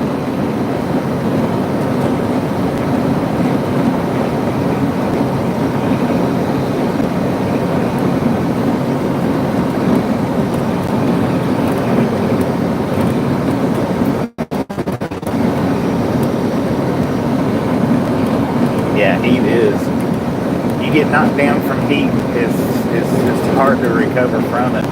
heat is. You get knocked down from heat, it's just hard to recover from it.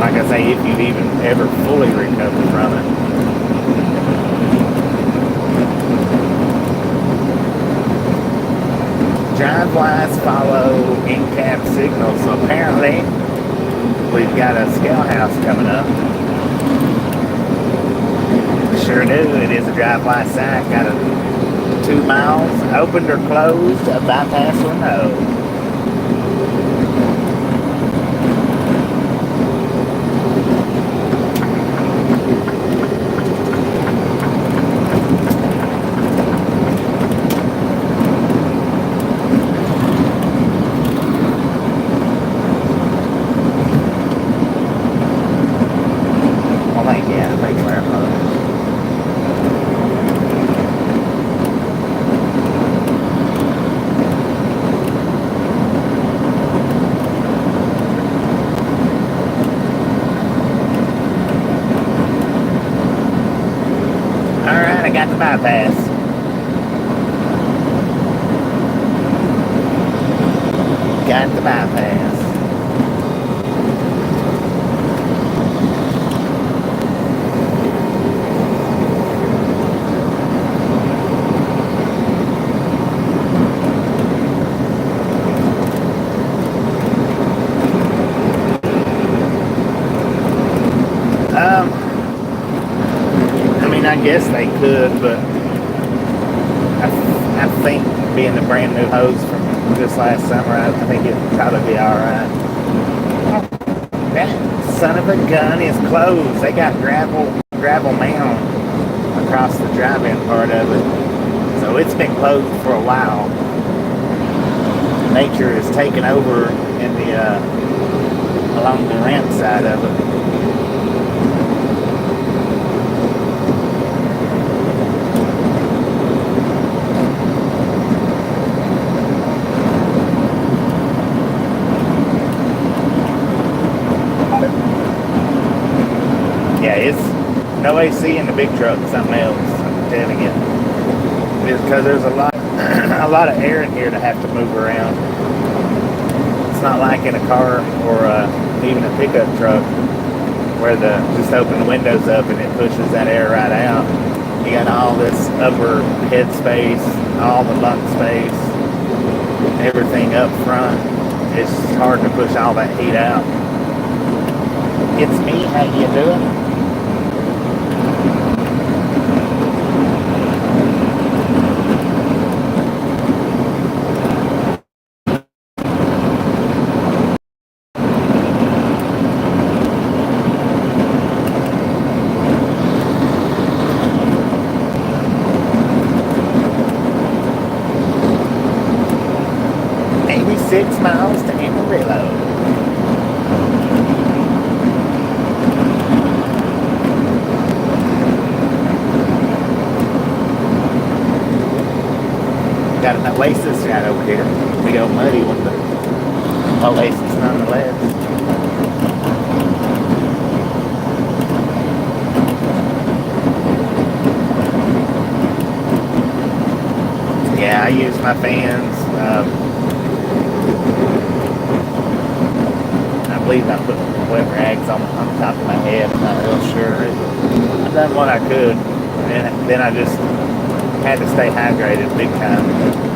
Like I say, if you've even ever fully recovered from it. Drive wise, follow in-cab signals. So apparently, we've got a scale house coming up. Sure do. It is a drive-by sign. Got a 2 miles, opened or closed, a bypass or no. Got the bypass. Got the bypass. I guess they could, but I think being the brand new hose from this last summer, I think it'd probably be alright. That son of a gun is closed. They got gravel mound across the drive-in part of it. So it's been closed for a while. Nature has taken over in the along the ramp side of it. No AC in the big truck, something else, I'm telling you. It's because there's a lot of air in here to have to move around. It's not like in a car or even a pickup truck where just open the windows up and it pushes that air right out. You got all this upper head space, all the lung space, everything up front. It's hard to push all that heat out. It's me, how you doing? Miles to Amarillo. Got an Oasis right over here. Big old muddy one, but Oasis nonetheless. Yeah, I use my fans. I believe I put wet rags on top of my head. I'm not real sure. I've done what I could, and then I just had to stay hydrated big time.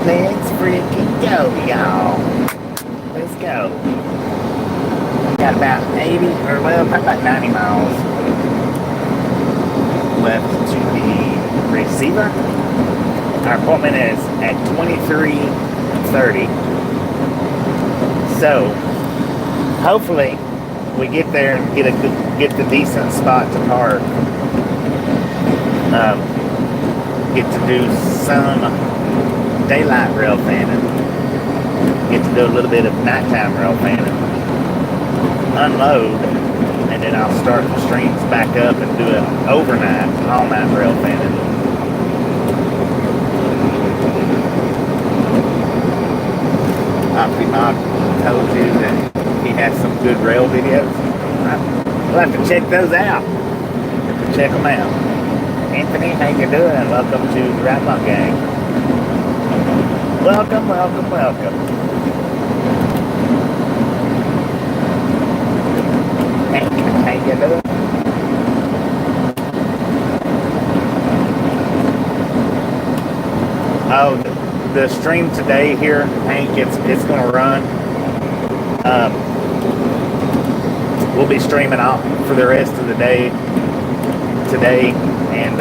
Let's freaking go, y'all. Let's go. Got about 80, or well, probably about 90 miles left to the receiver. Our appointment is at 23:30. So, hopefully, we get there and get the decent spot to park. Get to do some daylight Railfanning. Get to do a little bit of nighttime Railfanning. Unload, and then I'll start the streams back up and do an overnight, all-night Railfanning. Optimog told you that he has some good rail videos. We'll have to check those out. Check them out. Anthony, how you doing? Welcome to the Railfanning Gang. Welcome, welcome, welcome. Hank, how you doing? Oh, the stream today here, Hank, it's going to run. We'll be streaming out for the rest of the day today, and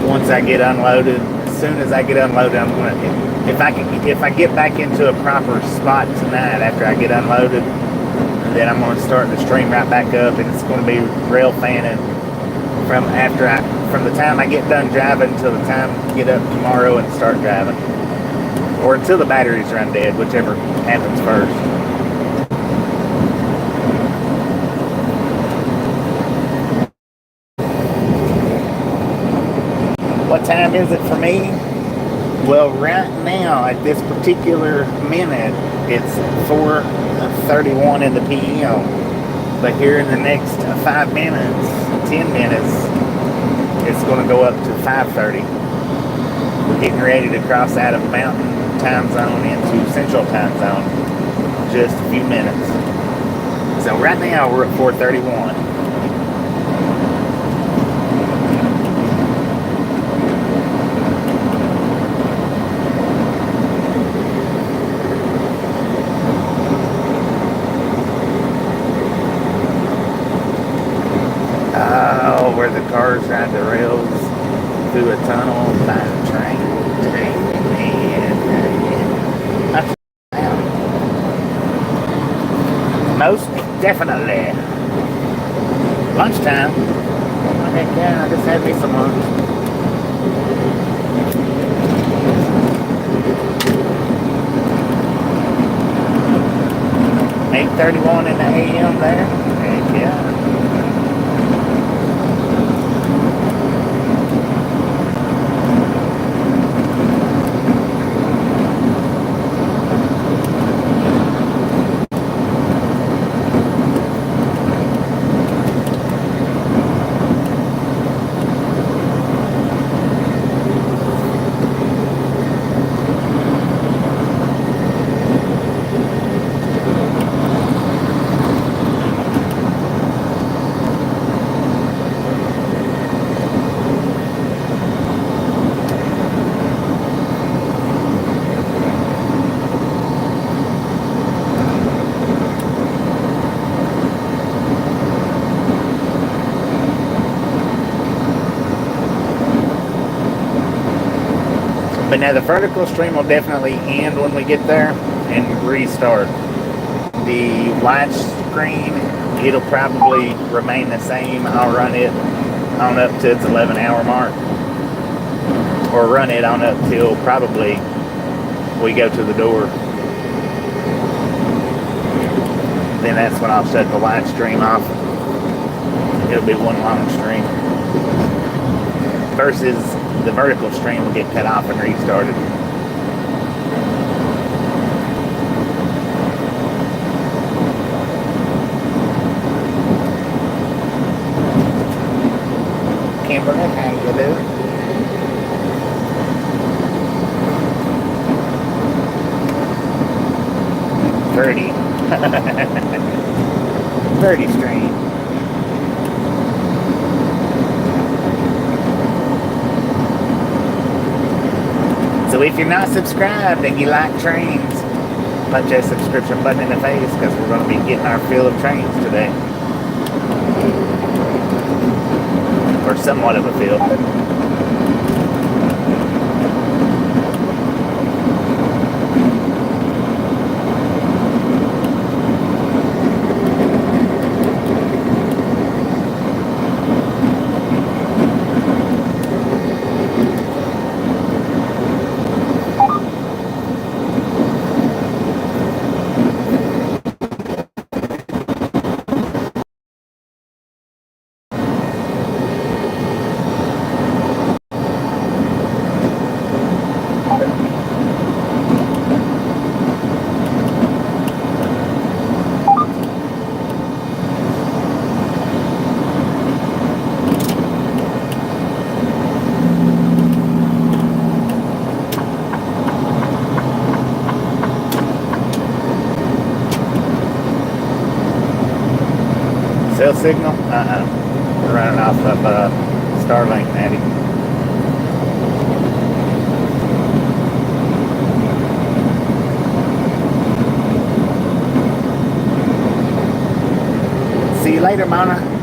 once I get unloaded, as soon as I get unloaded, I'm going to. If I get back into a proper spot tonight after I get unloaded, then I'm going to start the stream right back up, and it's going to be Railfanning from the time I get done driving until the time I get up tomorrow and start driving, or until the batteries run dead, whichever happens first. What time is it for me? Well, right now, at this particular minute, it's 4:31 in the p.m. But here in the next 5 minutes, 10 minutes, it's going to go up to 5:30. We're getting ready to cross out of Mountain Time Zone into Central Time Zone. Just a few minutes. So right now, we're at 4:31. ride the rails through a tunnel by the train. Most definitely. Lunchtime. Heck yeah, I just had me some lunch. $8:31 in the AM there. Heck yeah. But now the vertical stream will definitely end when we get there and restart. The wide screen, it'll probably remain the same. I'll run it on up to its 11-hour mark, or run it on up till probably we go to the door. Then that's when I'll shut the wide stream off. It'll be one long stream. Versus the vertical stream will get cut off and restarted. Kimberly, how you doing? Birdie. Birdie stream. So if you're not subscribed and you like trains, punch that subscription button in the face, because we're going to be getting our fill of trains today. Or somewhat of a fill. Cell signal? We're running off of Starlink, Natty. See you later, Mona.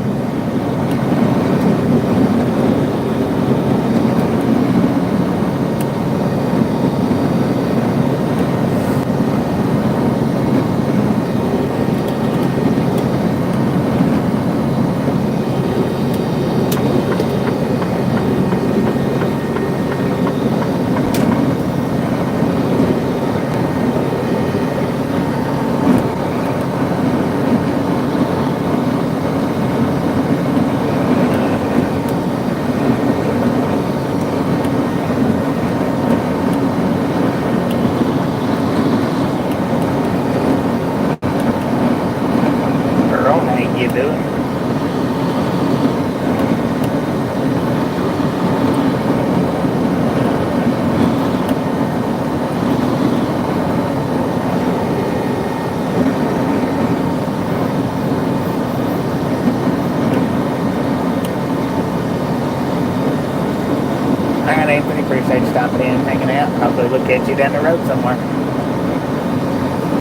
Stopping in, hanging out. Hopefully we'll catch you down the road somewhere.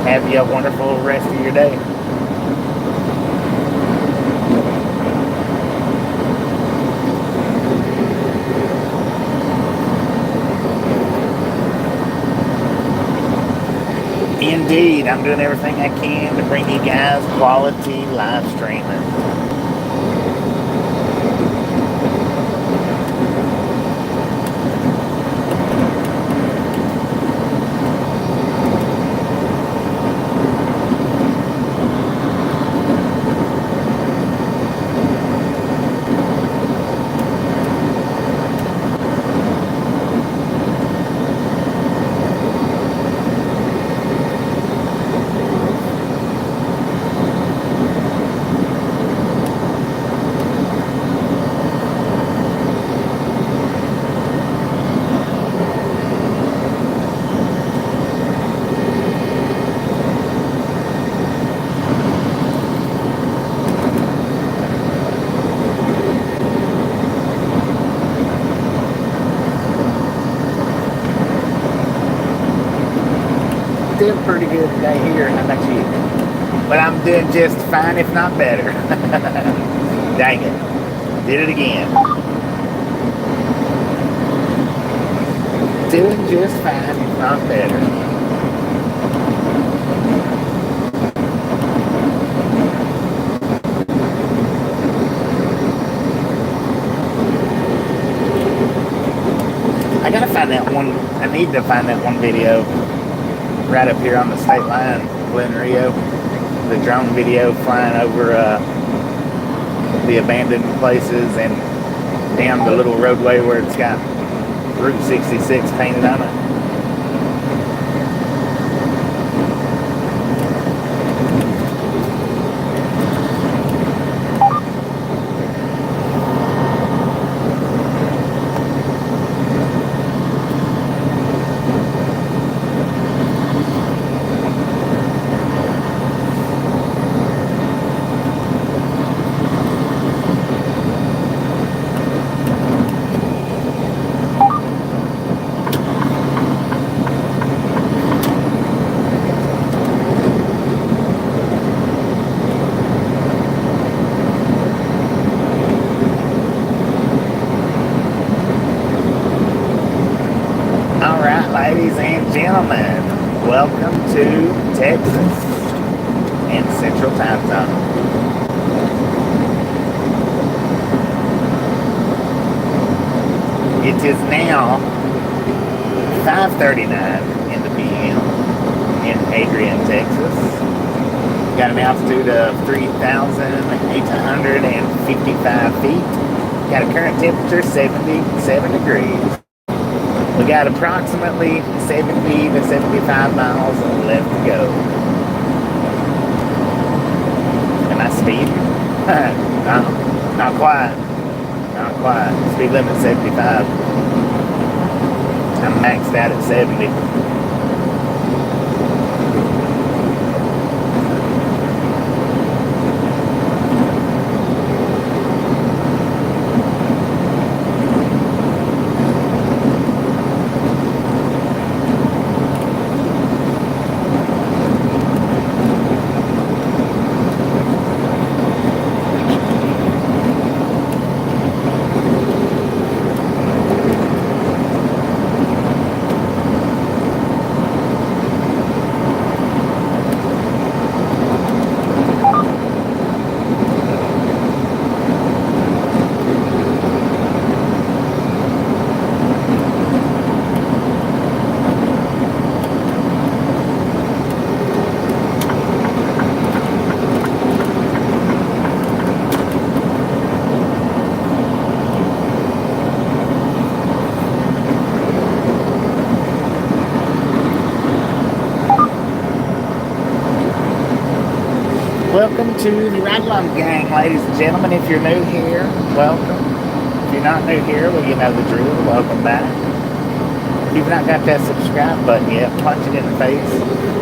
Have you a wonderful rest of your day. Indeed, I'm doing everything I can to bring you guys quality live streaming. Still pretty good today here. How about you? But I'm doing just fine, if not better. Dang it. Did it again. Doing just fine, if not better. I gotta find that one. I need to find that one video right up here on the state line, Glen Rio. The drone video flying over the abandoned places and down the little roadway where it's got Route 66 painted on it. Ladies and gentlemen, welcome to Texas and Central Time Zone. It is now 5:39 in the PM in Adrian, Texas. Got an altitude of 3,855 feet. Got a current temperature 77 degrees. We got approximately 70 to 75 miles left to go. Am I speeding? No, not quite. Not quite. Speed limit 75. I'm maxed out at 70. Welcome to the Ride Along Gang, ladies and gentlemen. If you're new here, welcome. If you're not new here, well, you know the drill. Welcome back. If you've not got that subscribe button yet, punch it in the face.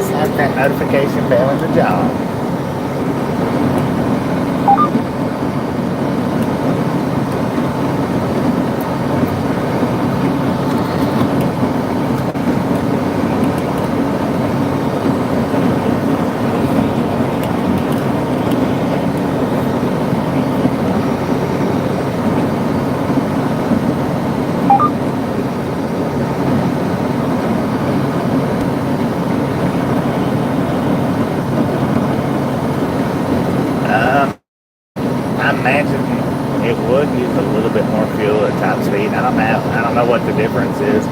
Slap that notification bell in the jaw. I'm at. I don't know what the difference is.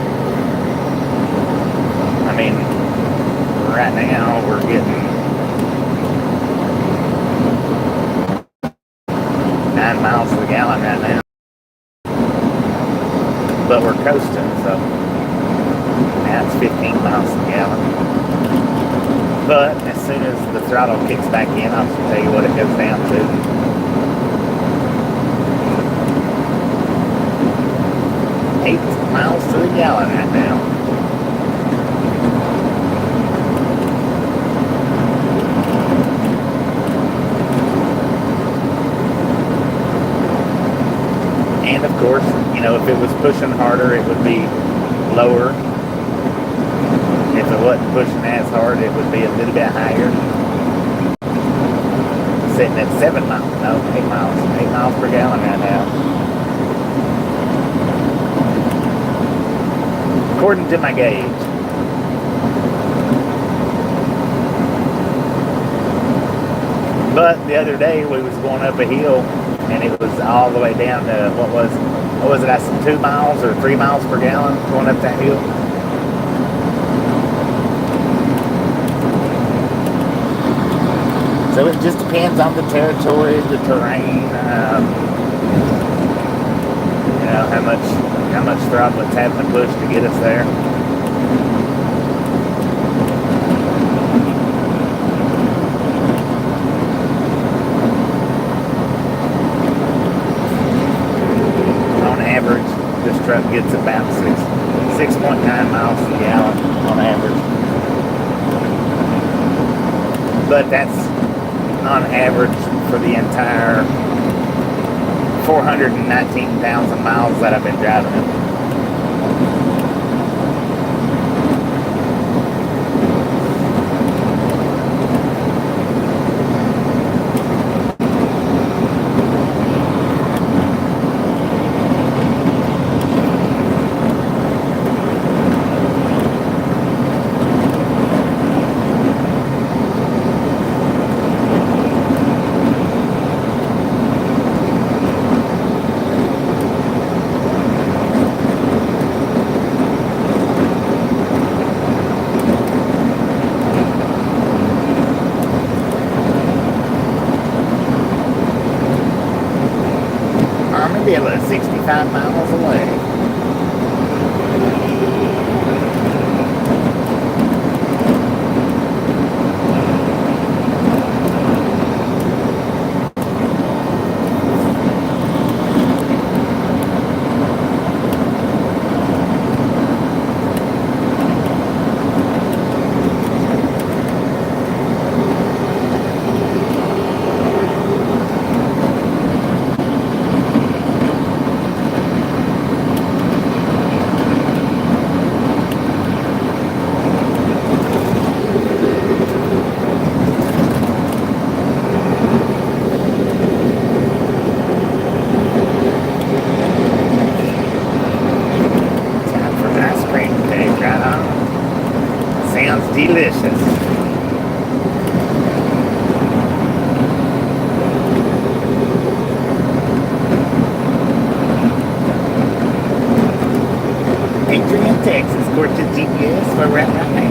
I mean, right now we're getting 9 miles to the gallon right now. But we're coasting, so now it's 15 miles to the gallon. But as soon as the throttle kicks back in, I'll tell you what it goes down to. 8 miles to the gallon right now. And of course, you know, if it was pushing harder, it would be lower. If it wasn't pushing as hard, it would be a little bit higher. Sitting at 7 miles, no, 8 miles. 8 miles per gallon right now. According to my gauge. But the other day we was going up a hill and it was all the way down to, what was it, I said 2 miles or 3 miles per gallon going up that hill. So it just depends on the territory, the terrain, you know, how much throttle it's having to push to get us there. On average, this truck gets about 6.9 miles per gallon on average. But that's on average for the entire 419,000 miles that I've been driving it. Maybe about 65 miles away. Delicious. Adrian, Texas, according to GPS, where we're at right now.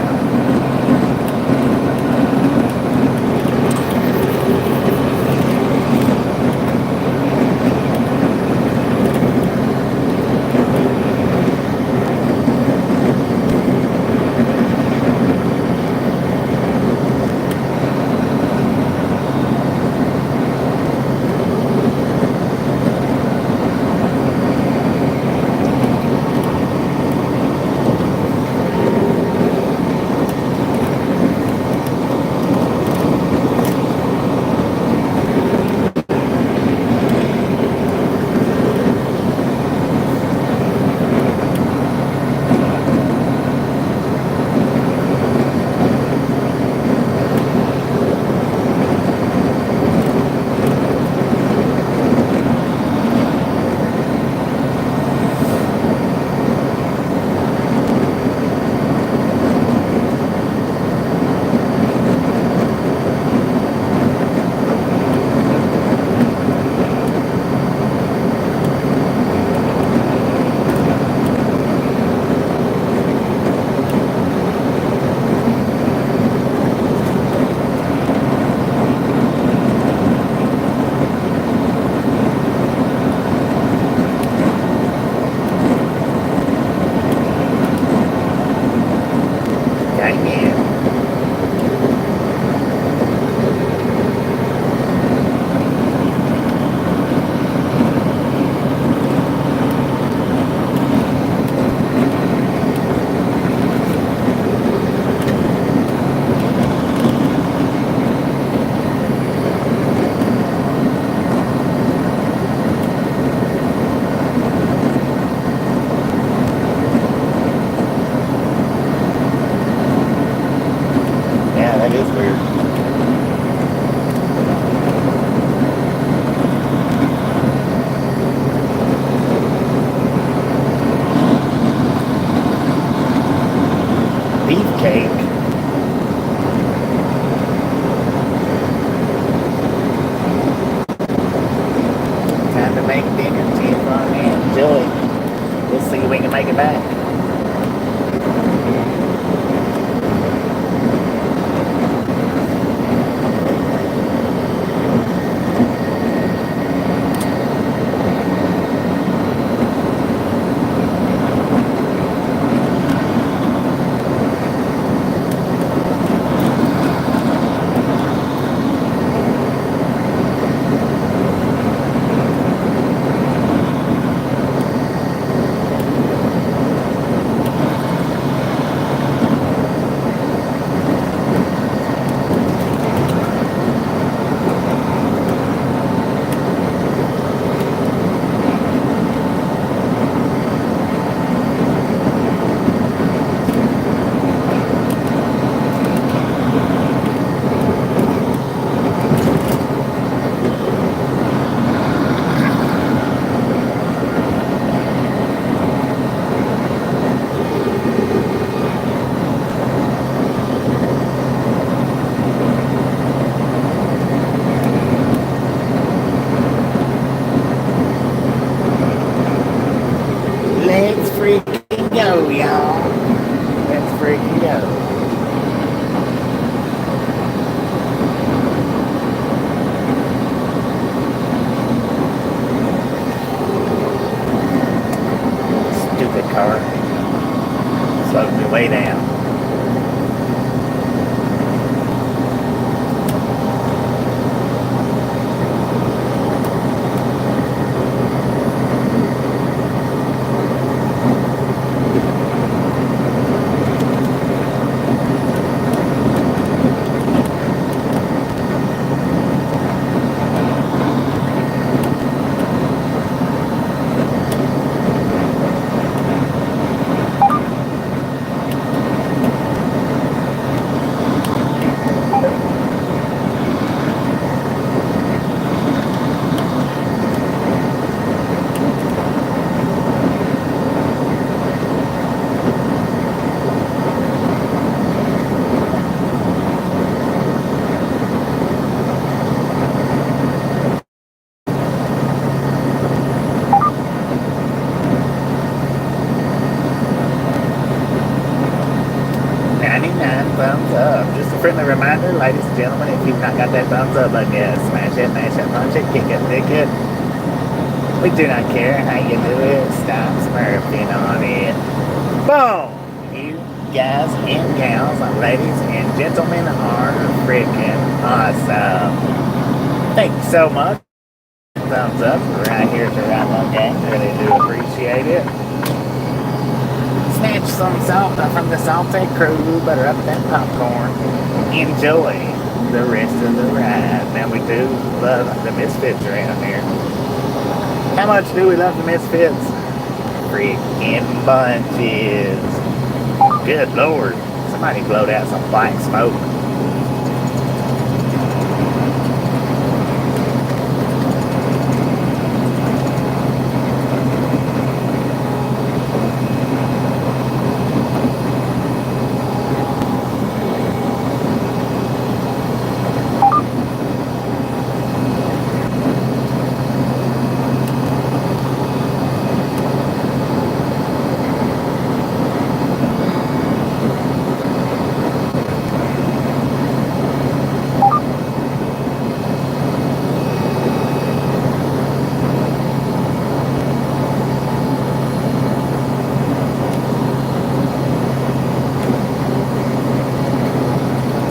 cake. Time to make dinner, T-Fun and Joey. We'll see if we can make it back. Go, y'all. Let's freaking go. Stupid car. Slowed me way down. Thumbs up. Just a friendly reminder, ladies and gentlemen, if you've not got that thumbs up button yet, smash it, mash it, punch it, kick it, dick it. We do not care how you do it. Stop smurfing on it. Boom! You guys and gals, ladies and gentlemen, are freaking awesome. Thank you so much. Thumbs up right here at the Right Long Gang. Really do appreciate it. Snatch some salt from the salty crew, butter up that popcorn. Enjoy the rest of the ride. Now we do love the Misfits around here. How much do we love the Misfits? Freaking bunches. Good Lord. Somebody blowed out some black smoke.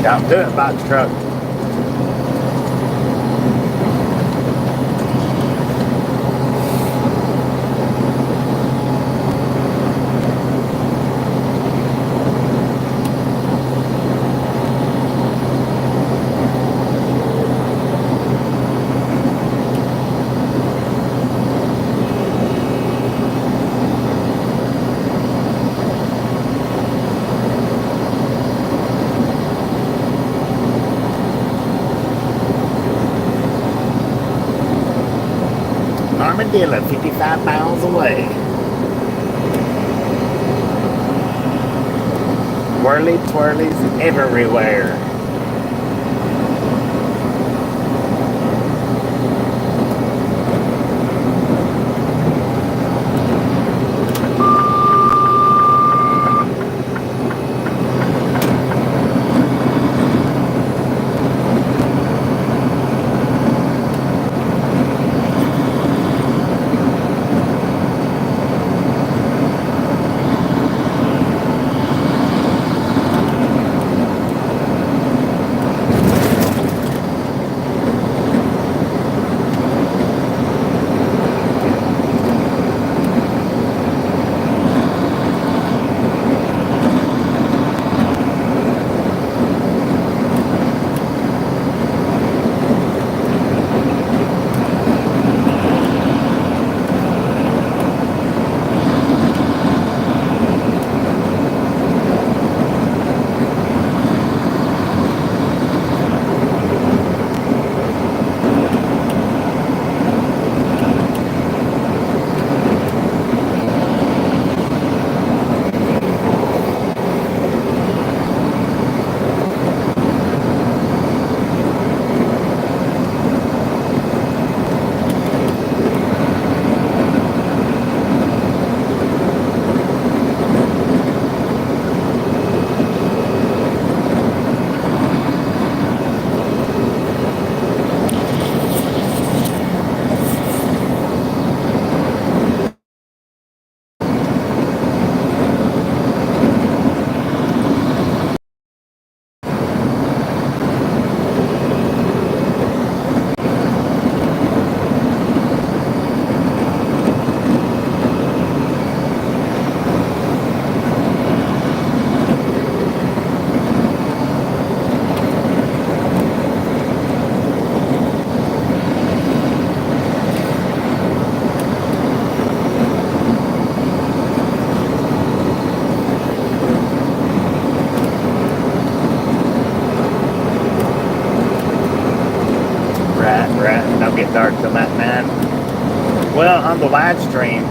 I'm doing box truck. Armadillo, 55 miles away. whirly twirlies everywhere. Don't get dark till that, man. Well, on the live stream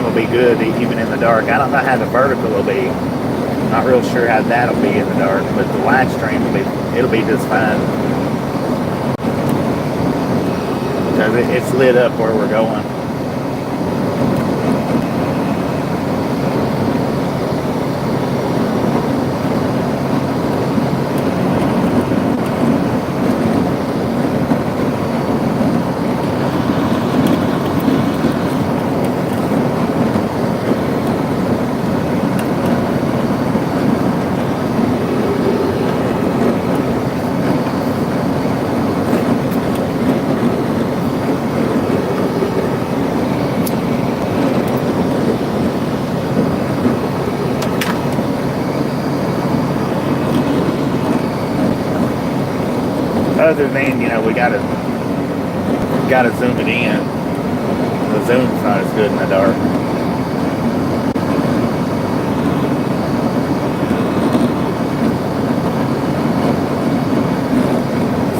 will be good even in the dark. I don't know how the vertical will be. Not real sure how that'll be in the dark, but the live stream it'll be just fine. Because it's lit up where we're going. Other than, we gotta zoom it in. The zoom's not as good in the dark.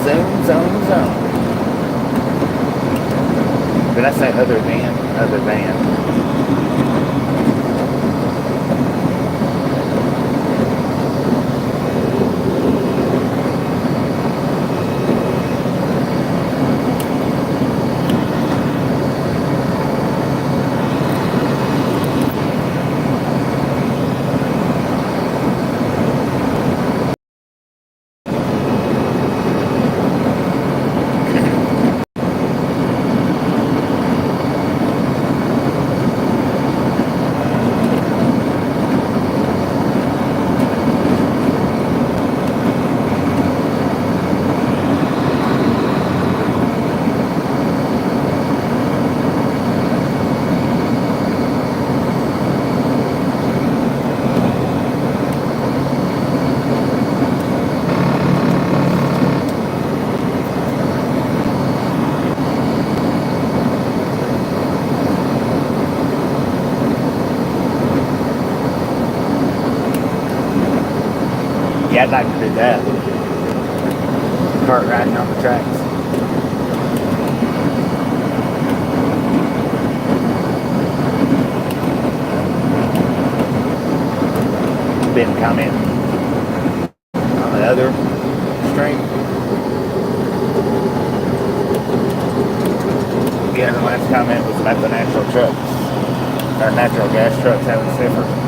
Zoom. Did I say other than? Other than. Yeah, I'd like to do that. Kart riding on the tracks. been commenting on the other stream. Yeah, the last comment was about the natural trucks, or natural gas trucks having sniffers.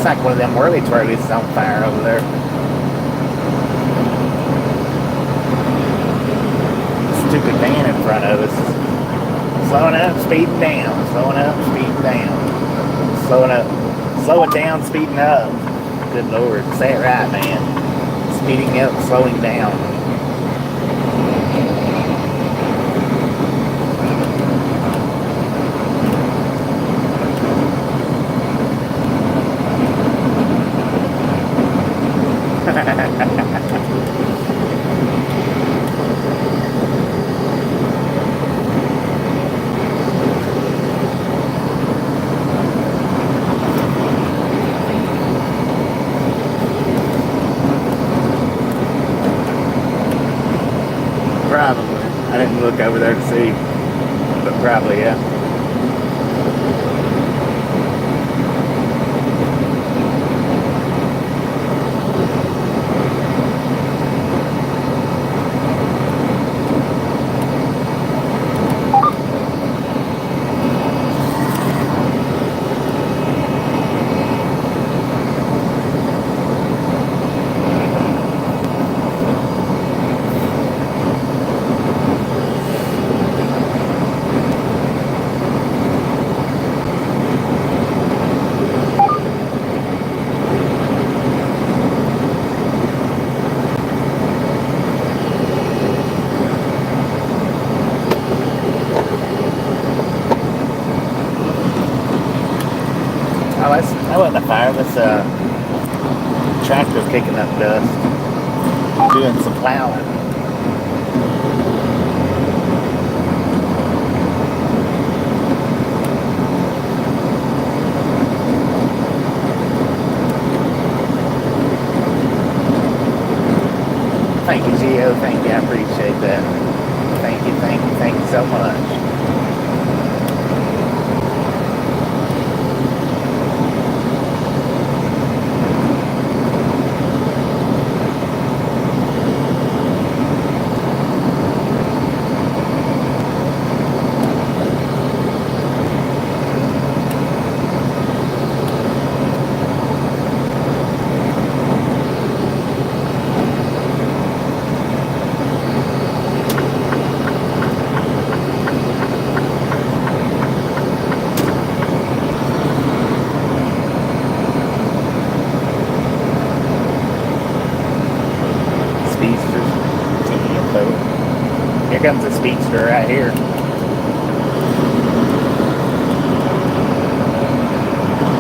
It's like one of them whirly twirlies is on fire over there. Stupid van in front of us. Slowing up, speeding down. Slowing up, speeding down. Slowing up. Slowing down, speeding up. Good Lord. Say it right, man. Speeding up, slowing down. Probably. I didn't look over there to see, but probably, yeah. That wasn't a fire, that's a tractor kicking up dust, doing some plowing. Thank you, Gio, thank you, I appreciate that. Thank you so much. Here comes a speedster right here.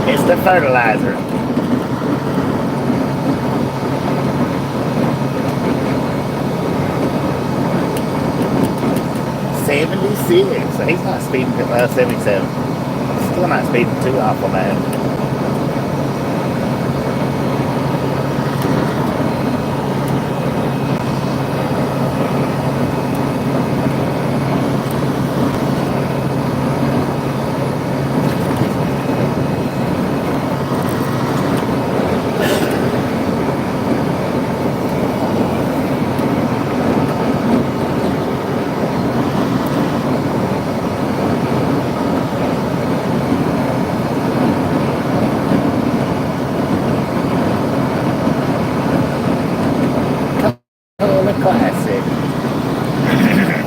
It's the fertilizer. '76. So he's not speeding. 77. Still not speeding too awful bad. Classic.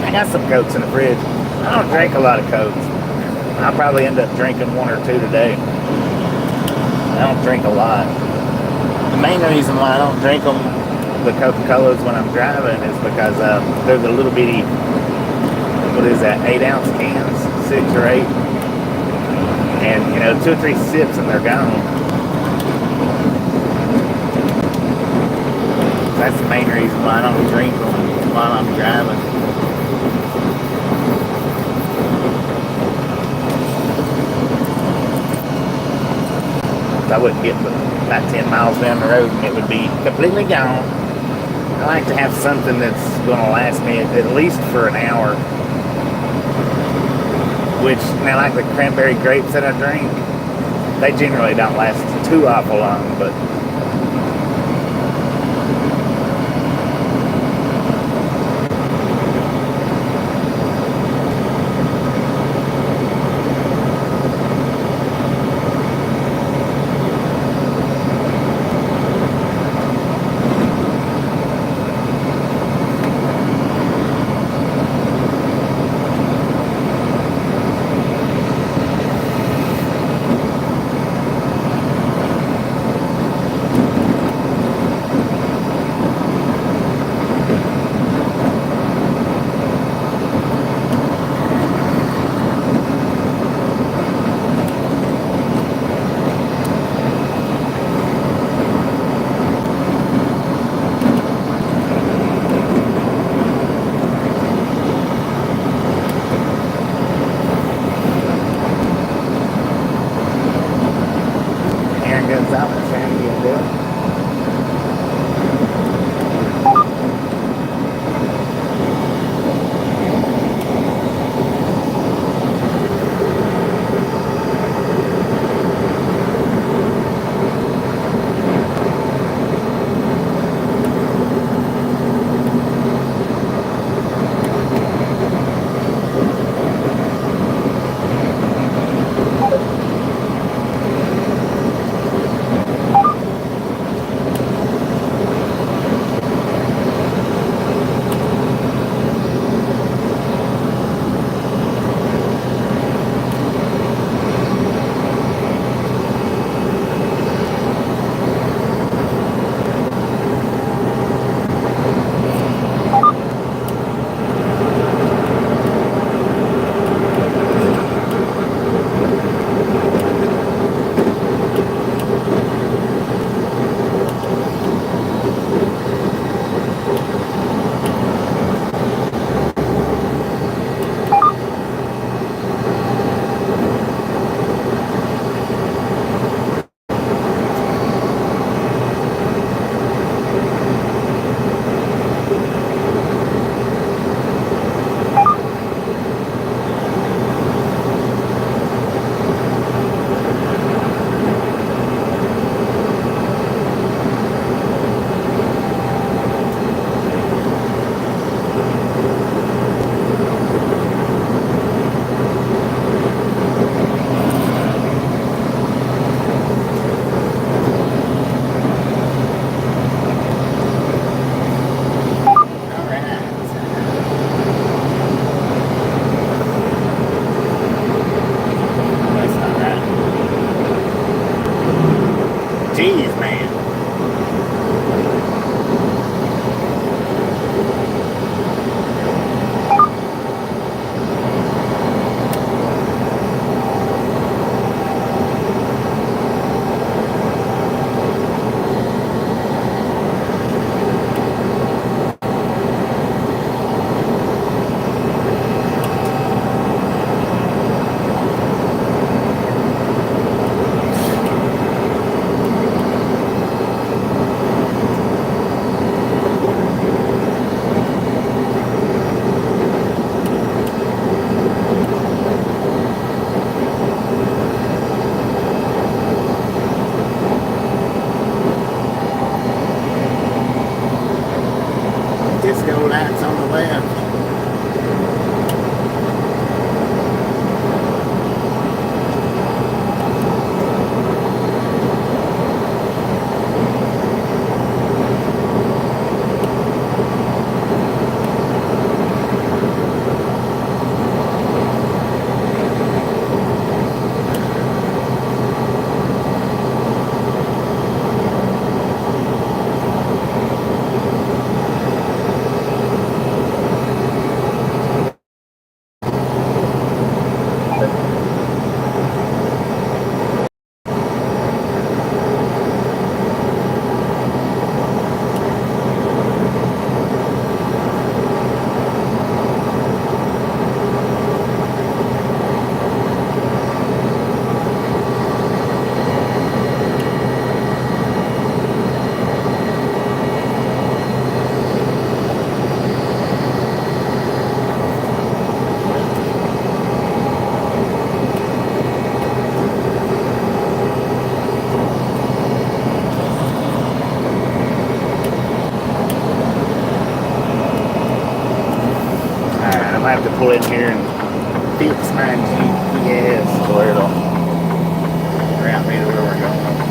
I got some Cokes in the fridge. I don't drink a lot of Cokes. I'll probably end up drinking 1 or 2 today. I don't drink a lot. The main reason why I don't drink them, the Coca-Colas, when I'm driving is because they're the little bitty, what is that, 8-ounce cans, 6 or 8. And, you know, 2 or 3 sips and they're gone. That's the main reason why I don't drink them while I'm driving. I wouldn't get about 10 miles down the road and it would be completely gone. I like to have something that's going to last me at least for an hour. Which, now like the cranberry grapes that I drink, they generally don't last too awful long, but left. I have to pull in here and fix my GPS so it'll route me to where we're going.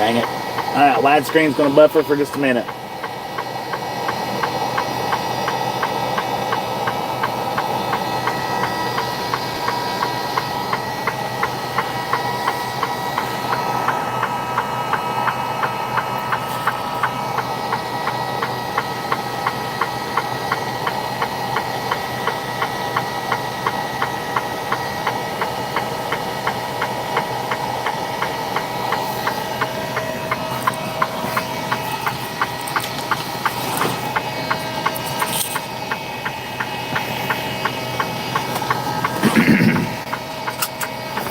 Dang it. Alright, widescreen's gonna buffer for just a minute.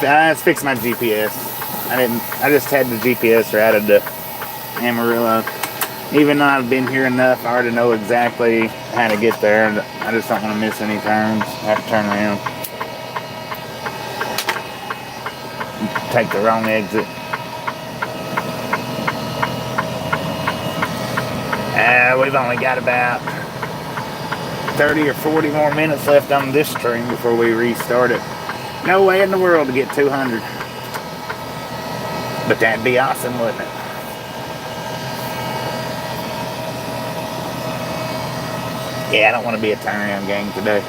Let's fix my GPS. I just had the GPS routed to Amarillo. Even though I've been here enough, I already know exactly how to get there, and I just don't want to miss any turns. I have to turn around. Take the wrong exit. We've only got about 30 or 40 more minutes left on this stream before we restart it. No way in the world to get 200. But that'd be awesome, wouldn't it? Yeah, I don't want to be a turnaround gang today.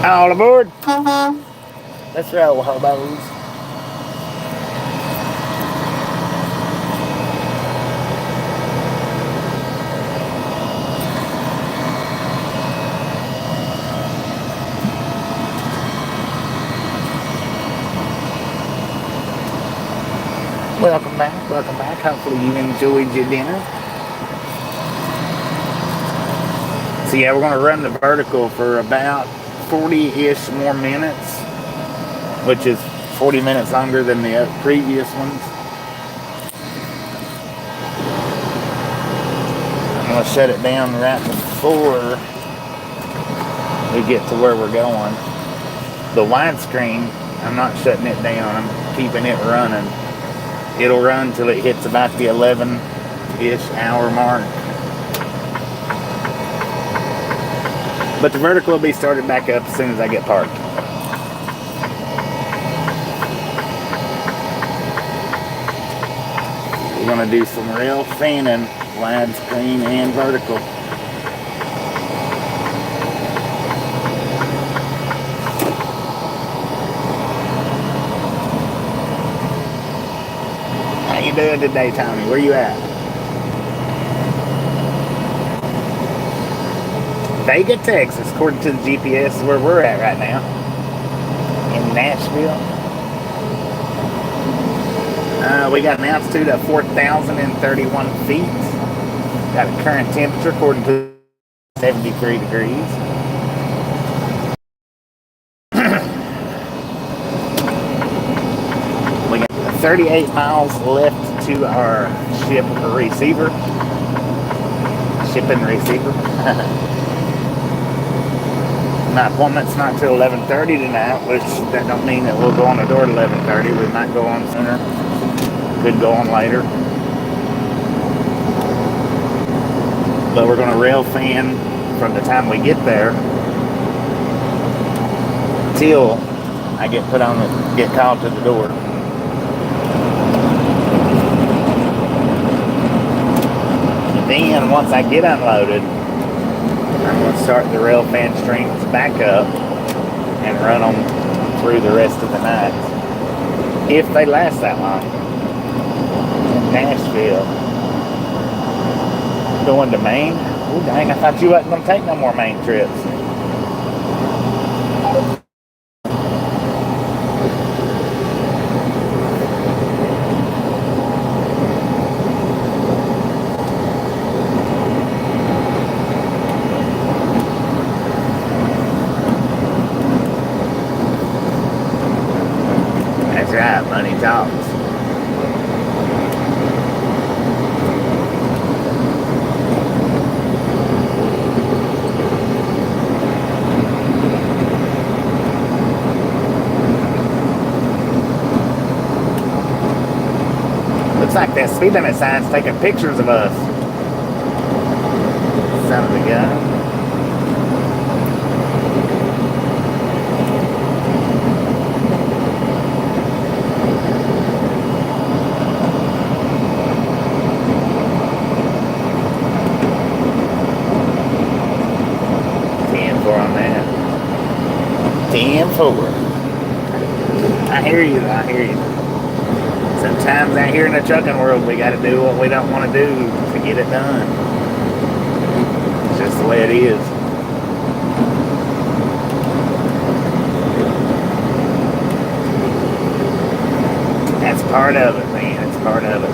All aboard. Let's roll, hobos. Welcome back, welcome back. Hopefully you enjoyed your dinner. So yeah, we're gonna run the vertical for about 40-ish more minutes, which is 40 minutes longer than the previous ones. I'm going to shut it down right before we get to where we're going. The widescreen, I'm not shutting it down, I'm keeping it running. It'll run till it hits about the 11-ish hour mark. But the vertical will be started back up as soon as I get parked. We're going to do some Railfanning, widescreen and vertical. How you doing today, Tommy? Where you at? Vega, Texas, according to the GPS, is where we're at right now. In Nashville. We got an altitude of 4,031 feet. Got a current temperature, according to 73 degrees. We got 38 miles left to our shipping receiver. My appointment's not till 11:30 tonight, which that don't mean that we'll go on the door at 11:30. We might go on sooner. Could go on later. But we're going to Railfan from the time we get there till I get called to the door. And then once I get unloaded, I'm going to start the Railfan streams back up and run them through the rest of the night, if they last that long. In Nashville, going to Maine. Oh dang, I thought you wasn't going to take no more Maine trips. Money talks. speed limit signs taking pictures of us. Son of a gun. On that. 10-4. I hear you. Sometimes out here in the trucking world, we got to do what we don't want to do to get it done. It's just the way it is. That's part of it, man. It's part of it.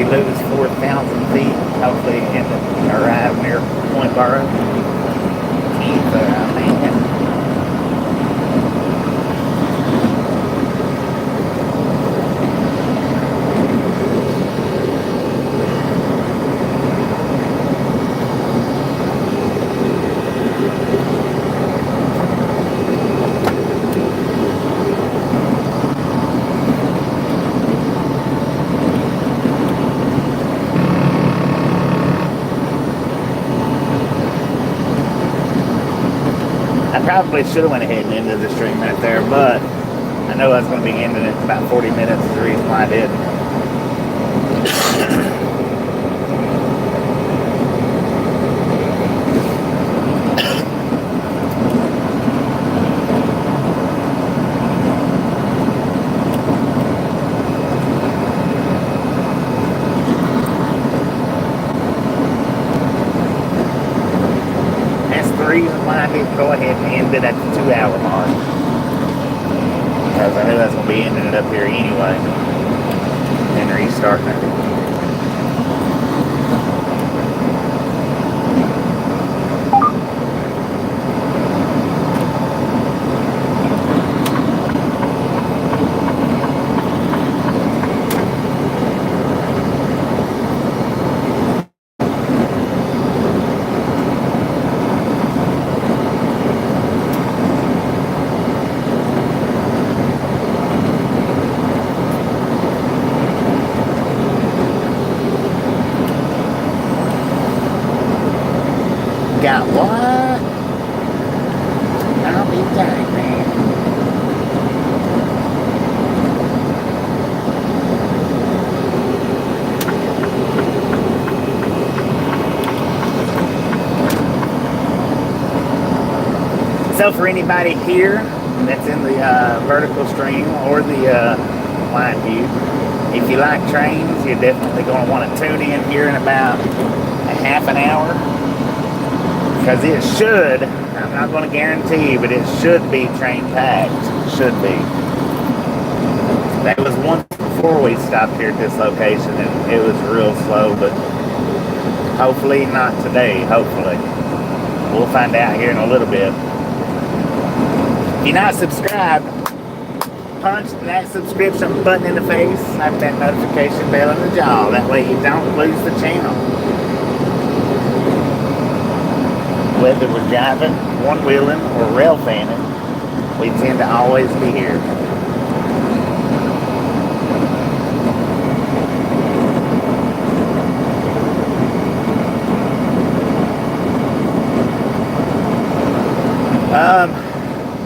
Lose 4,000 feet, hopefully end up arrive near Point Barrow. Man. Probably should have went ahead and ended the stream right there, but I know I was going to be ending it in about 40 minutes is the reason why I didn't. Go ahead and end it at the 2-hour mark, because I knew I was going to be ending it up here anyway and restarting it. Got what? I'll be dang, man. So for anybody here that's in the vertical stream or the line view, if you like trains, you're definitely going to want to tune in here in about a half an hour. Because it should, I'm not going to guarantee you, but it should be train packed. Should be. That was once before we stopped here at this location and it was real slow, but hopefully not today, hopefully. We'll find out here in a little bit. If you're not subscribed, punch that subscription button in the face, slap that notification bell in the jaw. That way you don't lose the channel. Whether we're driving, one-wheeling, or railfanning, we tend to always be here.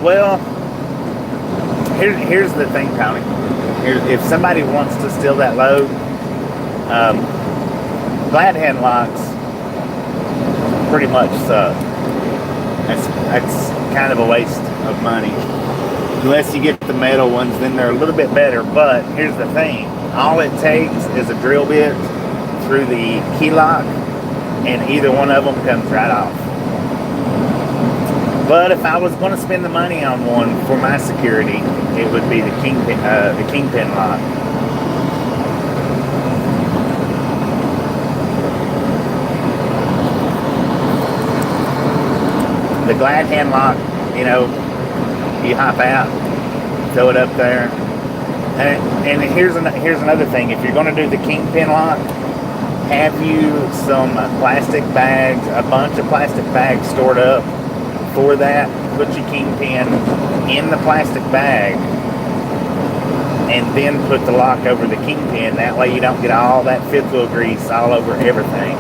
Well, here's the thing, Tony. If somebody wants to steal that load, glad hand locks pretty much suck. That's kind of a waste of money. Unless you get the metal ones, then they're a little bit better. But here's the thing. All it takes is a drill bit through the key lock, and either one of them comes right off. But if I was going to spend the money on one for my security, it would be the kingpin lock. The glad hand lock, you know, you hop out, throw it up there. And here's another thing. If you're going to do the kingpin lock, have you some plastic bags, a bunch of plastic bags stored up for that. Put your kingpin in the plastic bag and then put the lock over the kingpin. That way you don't get all that fifth wheel grease all over everything.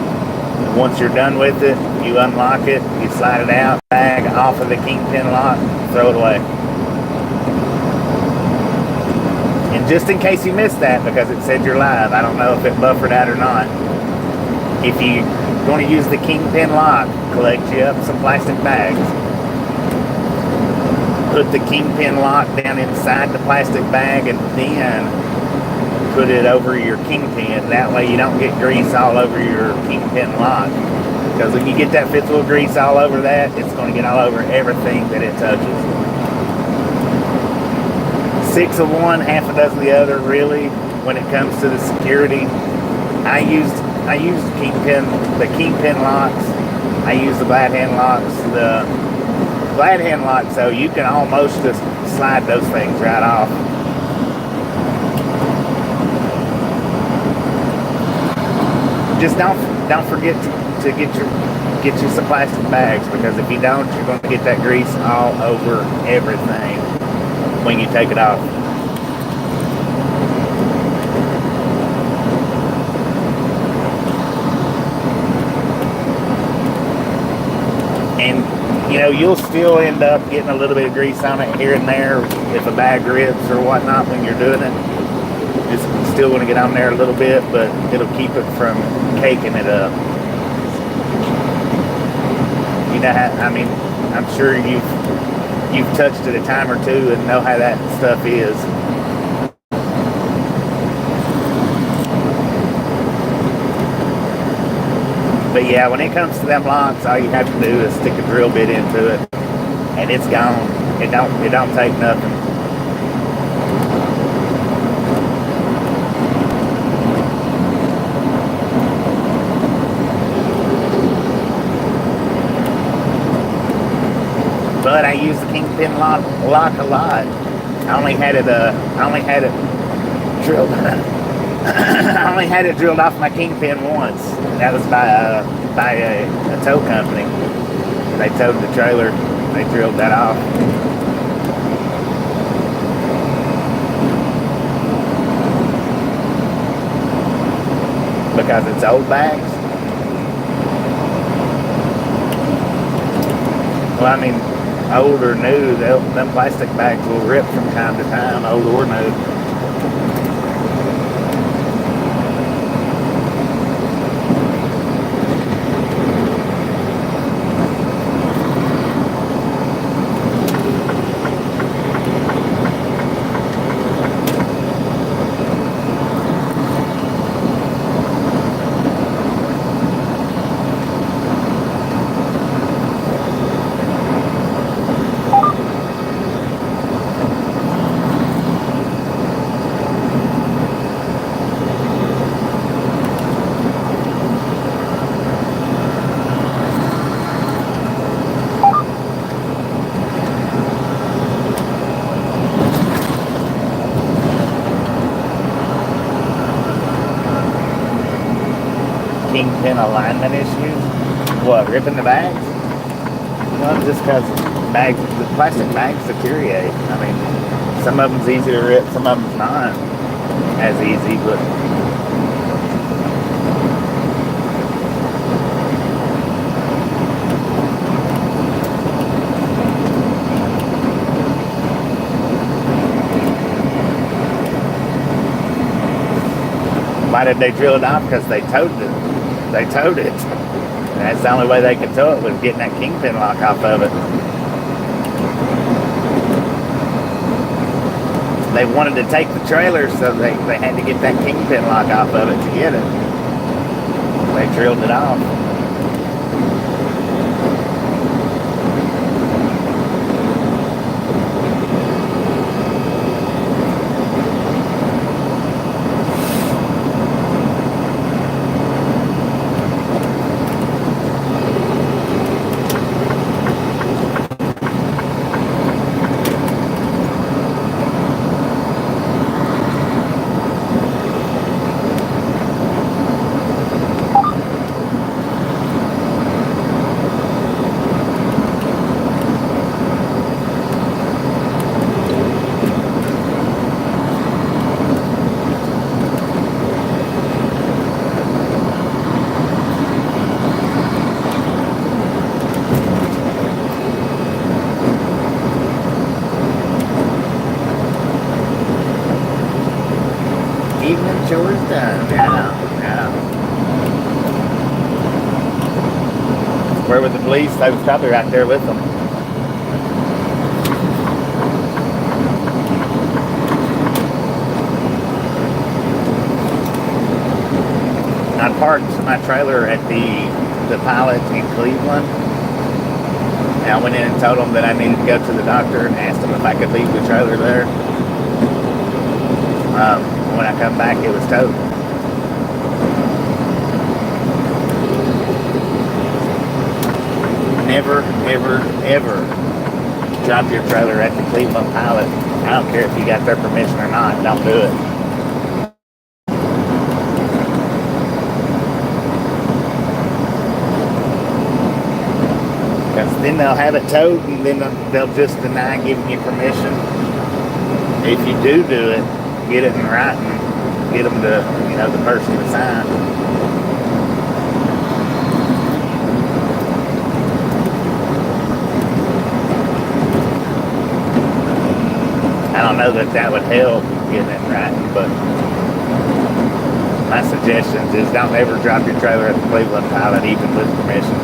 Once you're done with it, you unlock it, you slide it out, bag off of the kingpin lock, throw it away. And just in case you missed that, because it said you're live, I don't know if it buffered out or not. If you're going to use the kingpin lock, collect you up some plastic bags. Put the kingpin lock down inside the plastic bag and then put it over your kingpin. That way you don't get grease all over your kingpin lock. Because when you get that fifth wheel grease all over that, it's going to get all over everything that it touches. 6 of one, half a dozen of the other, really, when it comes to the security. I use the kingpin locks. I use the glad hand locks. The glad hand locks, so you can almost just slide those things right off. Just don't forget to get you some plastic bags, because if you don't, you're going to get that grease all over everything when you take it off. And you know, you'll still end up getting a little bit of grease on it here and there if a bag rips or whatnot when you're doing it. It's still going to get on there a little bit, but it'll keep it from caking it up. You know how, I mean, I'm sure you've touched it a time or two and know how that stuff is. But yeah, when it comes to them locks, all you have to do is stick a drill bit into it, and it's gone. It don't take nothing. But I use the kingpin lock a lot. I only had it drilled. I only had it drilled off my kingpin once. That was by a tow company. They towed the trailer. They drilled that off. Because it's old bags. Well, I mean, old or new, them plastic bags will rip from time to time, old or new. Kingpin alignment issues? What, ripping the bags? Well, just because the plastic bags deteriorate. I mean, some of them's easy to rip, some of them's not as easy, but why did they drill it off? Because they towed it. They towed it. That's the only way they could tow it, was getting that kingpin lock off of it. They wanted to take the trailer, so they had to get that kingpin lock off of it to get it. They drilled it off. Evening chores done. Yeah. Where were the police? They was probably right there with them. I parked my trailer at the Pilot in Cleveland. And I went in and told them that I needed to go to the doctor and asked them if I could leave the trailer there. When I come back, it was towed. Never, ever, ever drop your trailer at the Cleveland Pilot. I don't care if you got their permission or not. Don't do it. Because then they'll have it towed, and then they'll just deny giving you permission. If you do it, get it in writing, get them to, the person to sign. I don't know that would help getting it in writing, but my suggestion is don't ever drop your trailer at the Cleveland Pilot, even with permission.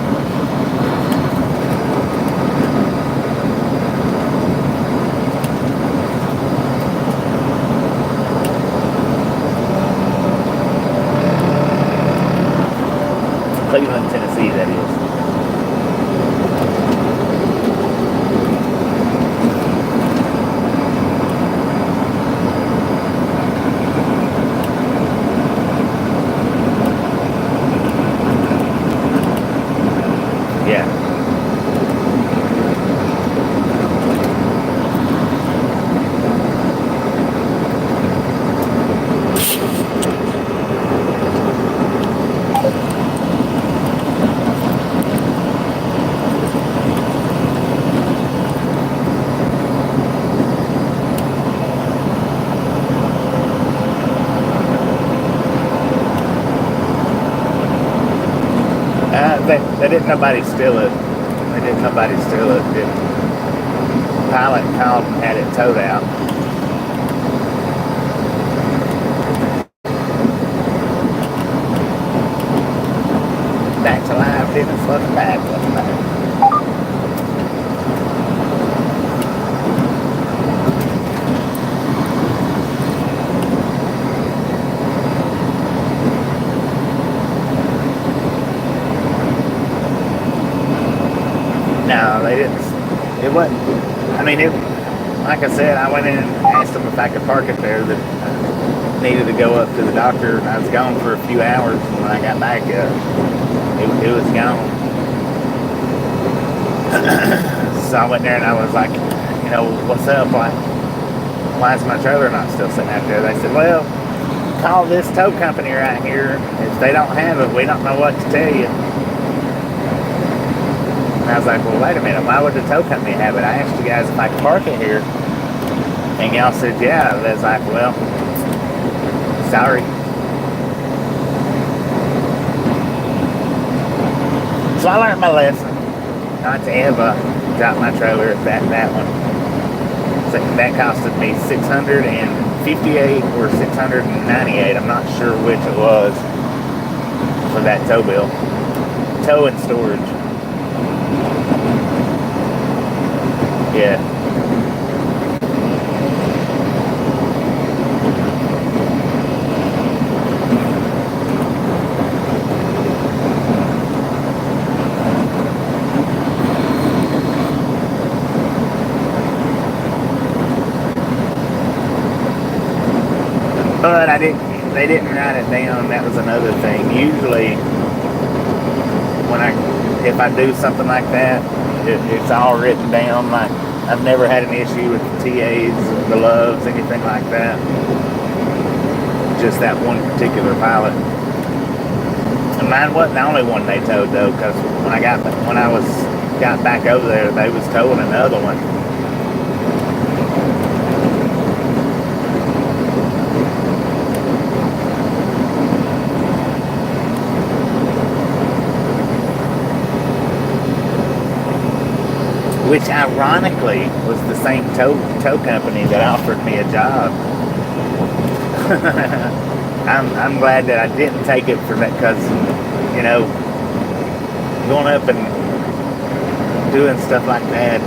Cleveland, Tennessee, that is. Yeah. They didn't nobody steal it. The Pilot called and had it towed out. Back to life, didn't looking back. No, they didn't. It wasn't. Like I said, I went in and asked them if I could park it there. That I needed to go up to the doctor. I was gone for a few hours, and when I got back, it was gone. So I went there and I was like, what's up? Why is my trailer not still sitting out there? They said, well, call this tow company right here. If they don't have it, we don't know what to tell you. And I was like, well, wait a minute, why would the tow company have it? I asked you guys if I could park it here. And y'all said, yeah. I was like, well, sorry. So I learned my lesson. Not to ever drop my trailer at that one. So that costed me $658 or $698. I'm not sure which it was for that tow bill. tow and storage. Yeah. But they didn't write it down. That was another thing. Usually, if I do something like that, it's all written down. Like, I've never had an issue with the TAs, the loves, anything like that. Just that one particular pilot. And mine wasn't the only one they towed though, because when I got back over there, they was towing another one. Which ironically was the same tow company that offered me a job. I'm glad that I didn't take it for that, because, you know, going up and doing stuff like that's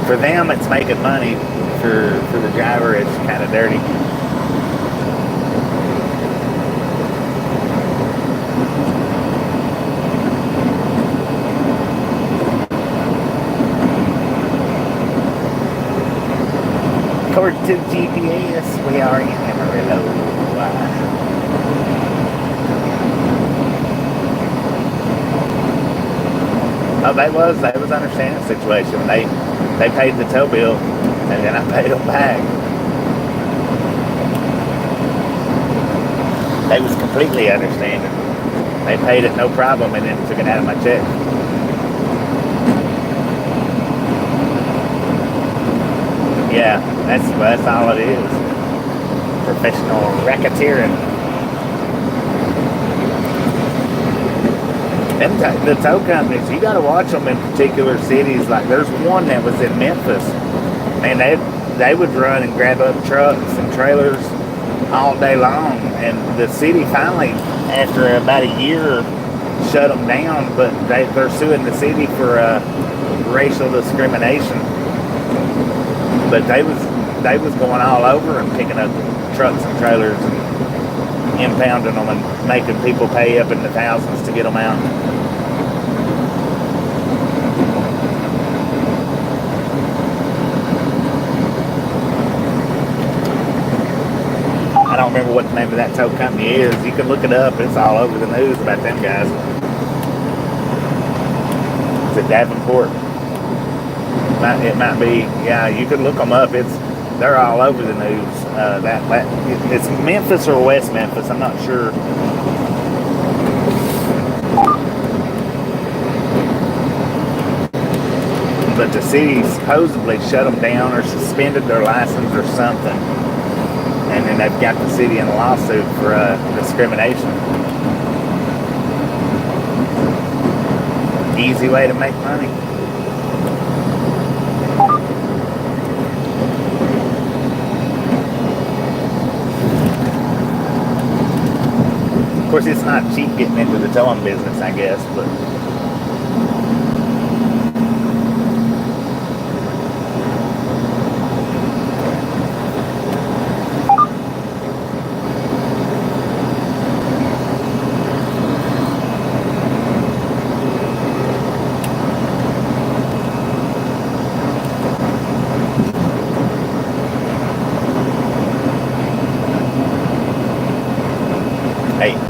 for them, it's making money. For the driver, it's kind of dirty. According to GPS, we are in Amarillo. Oh, they was understanding the situation. They paid the tow bill, and then I paid them back. They was completely understanding. They paid it no problem, and then took it out of my check. Yeah, that's all it is. Professional racketeering. And the tow companies, you got to watch them in particular cities. Like, there's one that was in Memphis, and they would run and grab up trucks and trailers all day long. And the city finally, after about a year, shut them down. But they're suing the city for racial discrimination. But they was going all over and picking up trucks and trailers and impounding them and making people pay up in the thousands to get them out. I don't remember what the name of that tow company is. You can look it up. It's all over the news about them guys. It's at Davenport. It might be, yeah, you could look them up. They're all over the news. It's Memphis or West Memphis, I'm not sure. But the city supposedly shut them down or suspended their license or something. And then they've got the city in a lawsuit for discrimination. Easy way to make money. Of course, it's not cheap getting into the towing business, I guess, but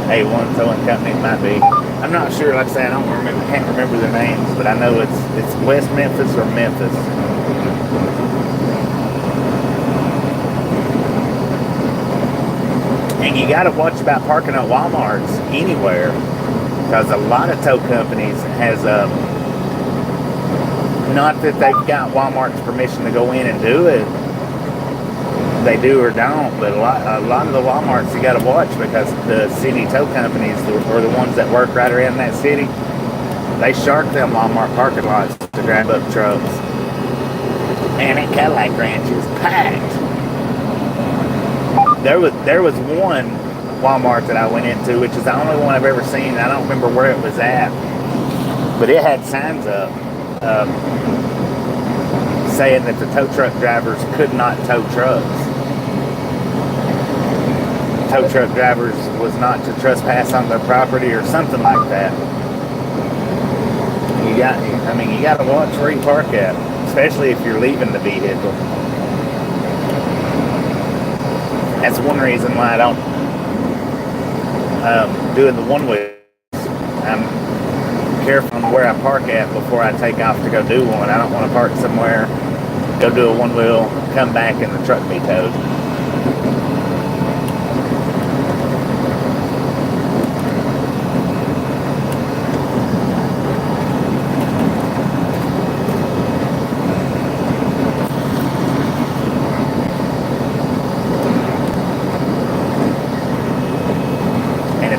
hey, one towing company might be. I'm not sure. Like I say, can't remember their names, but I know it's West Memphis or Memphis. And you got to watch about parking at Walmarts anywhere, because a lot of tow companies has not that they've got Walmart's permission to go in and do it. They do or don't, but a lot of the Walmarts you got to watch, because the city tow companies, or the ones that work right around that city, they shark them Walmart parking lots to grab up trucks. Man, that Cadillac Ranch is packed. There was one Walmart that I went into, which is the only one I've ever seen. I don't remember where it was at, but it had signs up saying that the tow truck drivers could not tow trucks. Tow truck drivers was not to trespass on their property or something like that. You got to watch where you park at, especially if you're leaving the vehicle. That's one reason why I don't doing the one way. I'm careful on where I park at before I take off to go do one. I don't want to park somewhere, go do a one wheel, come back and the truck be towed.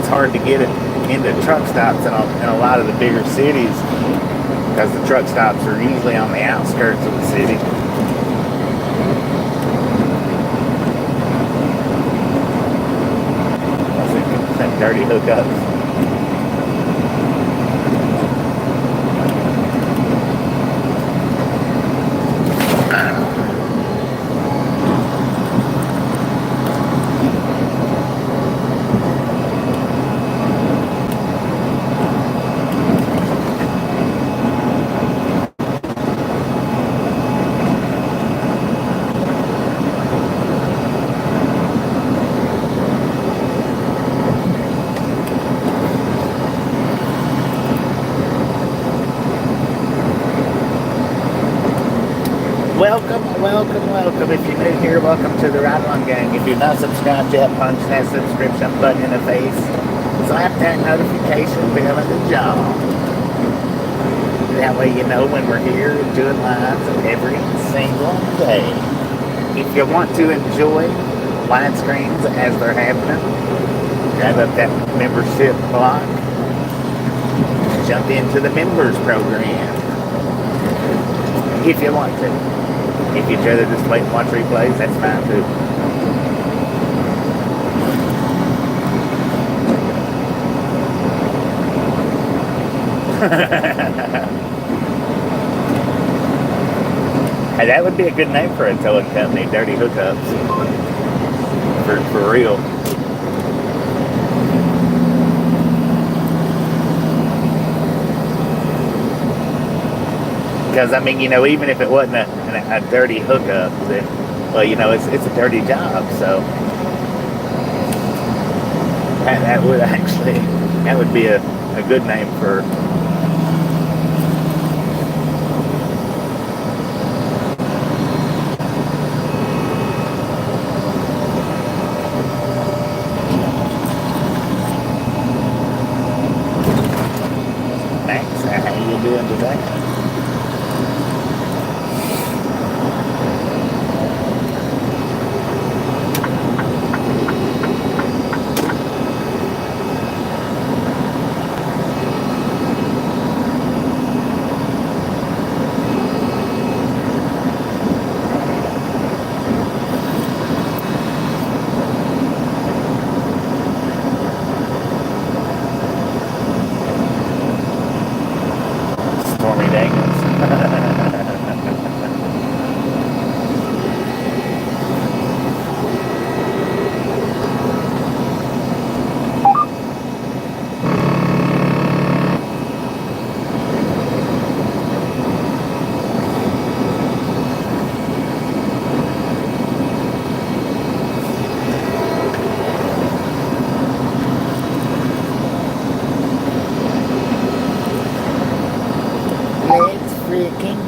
Hard to get it into truck stops in a lot of the bigger cities because the truck stops are usually on the outskirts of the city. Some dirty hookups. Welcome. If you're new here, welcome to the Ride Along Gang. If you're not subscribed yet, punch that subscription button in the face. Slap that notification bell in the jaw. That way you know when we're here doing lives every single day. If you want to enjoy widescreens as they're happening, grab up that membership block. Jump into the members program. If you want to. If you'd rather just wait and watch replays, that's fine too. Hey, that would be a good name for a towing company, Dirty Hookups. For real. Because, even if it wasn't a dirty hookup, then, well, it's a dirty job, so that would be a good name for. Thanks. How you doing today?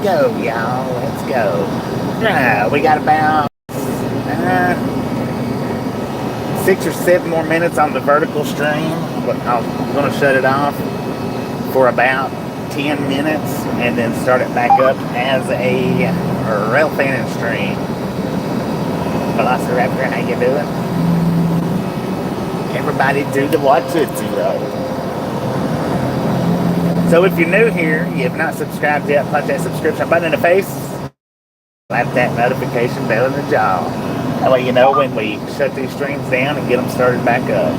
Go, y'all. Let's go. We got about 6 or 7 more minutes on the vertical stream, but I'm going to shut it off for about 10 minutes and then start it back up as a Railfanning stream. Velociraptor, how you doing? Everybody do the watch it zero. So if you're new here, you have not subscribed yet, punch that subscription button in the face. Slap that notification bell in the jaw. That way you know when we shut these streams down and get them started back up.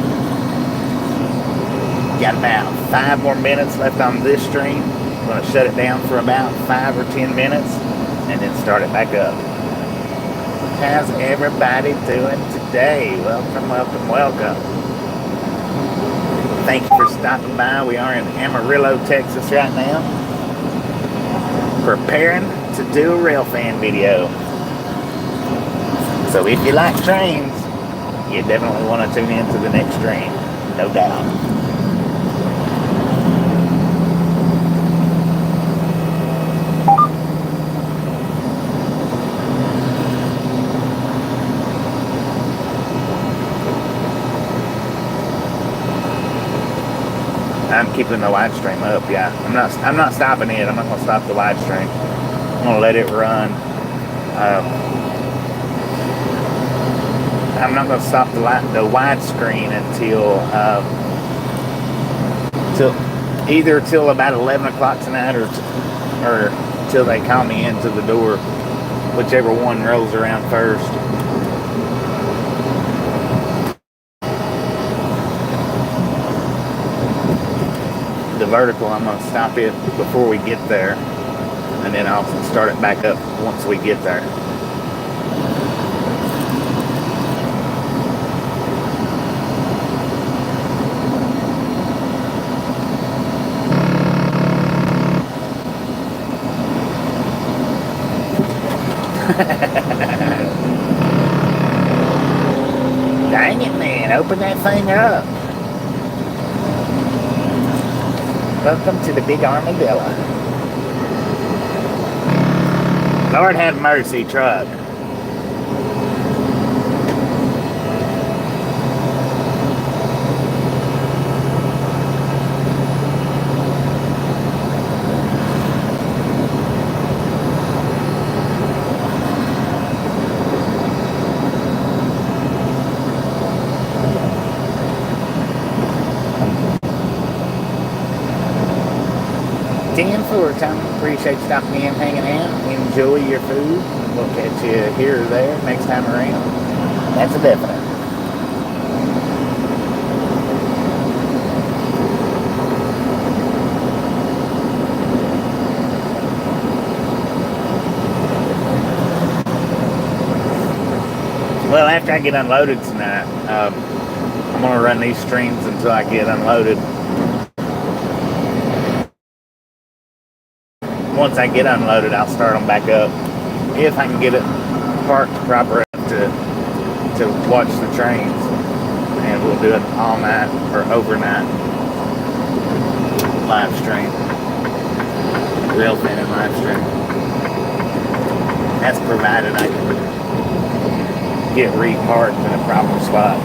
Got about 5 more minutes left on this stream. I'm going to shut it down for about 5 or 10 minutes and then start it back up. How's everybody doing today? Welcome, welcome, welcome. Thank you for stopping by. We are in Amarillo, Texas right now, preparing to do a Railfanning video. So if you like trains, you definitely want to tune in to the next stream, no doubt. I'm keeping the live stream up, yeah. I'm not stopping it. I'm not gonna stop the live stream. I'm gonna let it run. I'm not gonna stop the widescreen until either till about 11 o'clock tonight or till they call me into the door, whichever one rolls around first. The vertical, I'm going to stop it before we get there, and then I'll start it back up once we get there. Dang it, man, open that thing up. Welcome to the big armadillo. Lord have mercy, truck. Tom, appreciate you stopping in, hanging out. Enjoy your food. We'll catch you here or there next time around. That's a definite. Well, after I get unloaded tonight, I'm going to run these streams until I get unloaded. Once I get unloaded, I'll start them back up. If I can get it parked proper enough to watch the trains. And we'll do it all night or overnight live stream. Railfanning live stream. That's provided I can get reparked in a proper spot.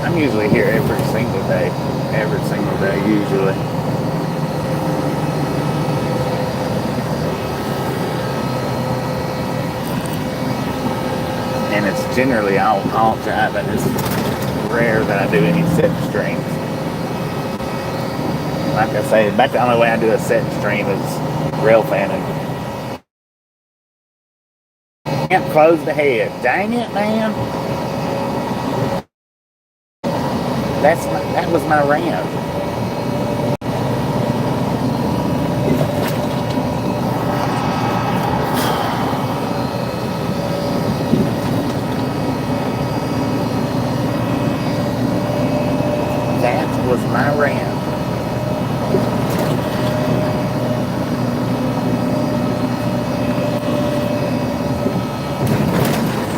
I'm usually here every single day usually. And it's generally all driving. It's rare that I do any set streams. Like I say, about the only way I do a set stream is Railfanning. Can't close the head. Dang it, man. That was my ramp. That was my ramp.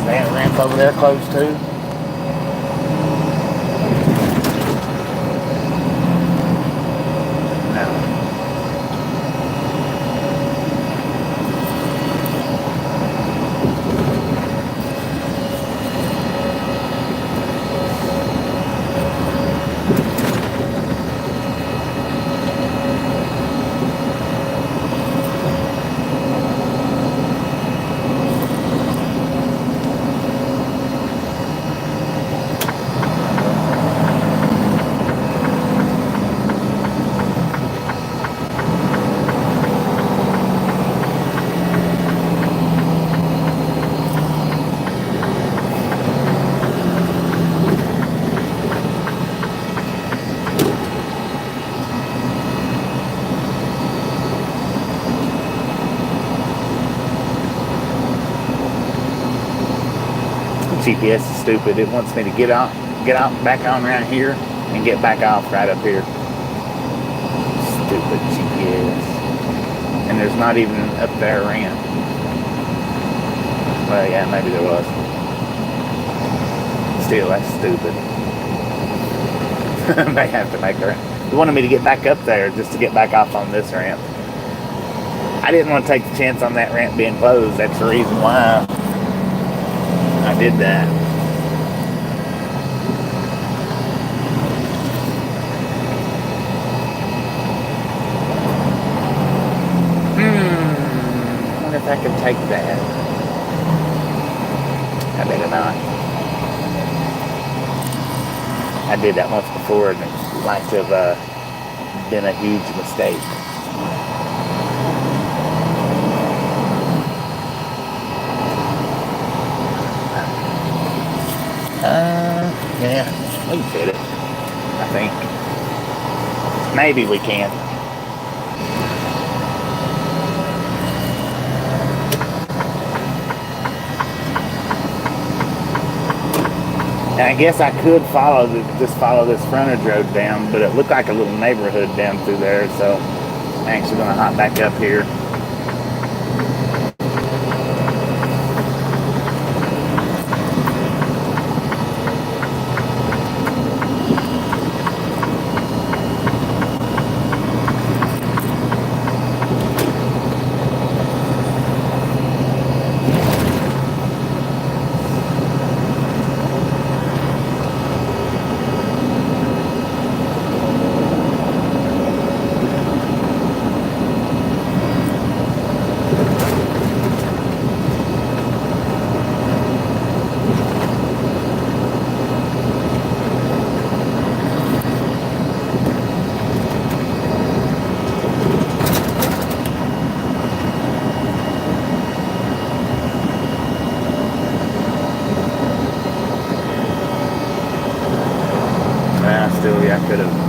That ramp over there closed too. GPS is stupid. It wants me to get out, back on around here, and get back off right up here. Stupid GPS. And there's not even up there a ramp. Well, yeah, maybe there was. Still, that's stupid. They have to make a ramp. They wanted me to get back up there just to get back off on this ramp. I didn't want to take the chance on that ramp being closed. That's the reason why I did that. I wonder if I can take that. I better not. I did that once before and it might have been a huge mistake. Yeah, we can fit it, I think. Maybe we can. And I guess I could just follow this frontage road down, but it looked like a little neighborhood down through there, so I'm actually going to hop back up here.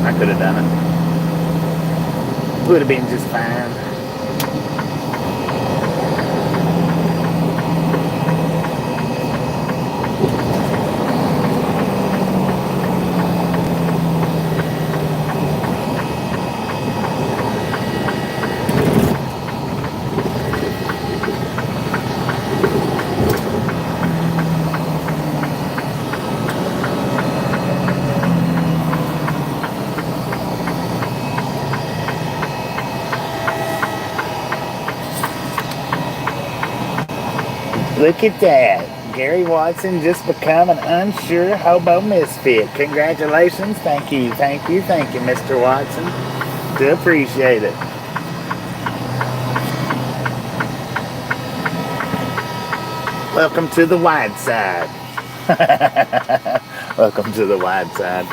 I could have done it. Would have been just fine. Look at that. Gary Watson just become an unsure hobo misfit. Congratulations. Thank you, Mr. Watson. Do appreciate it. Welcome to the wide side. Welcome to the wide side.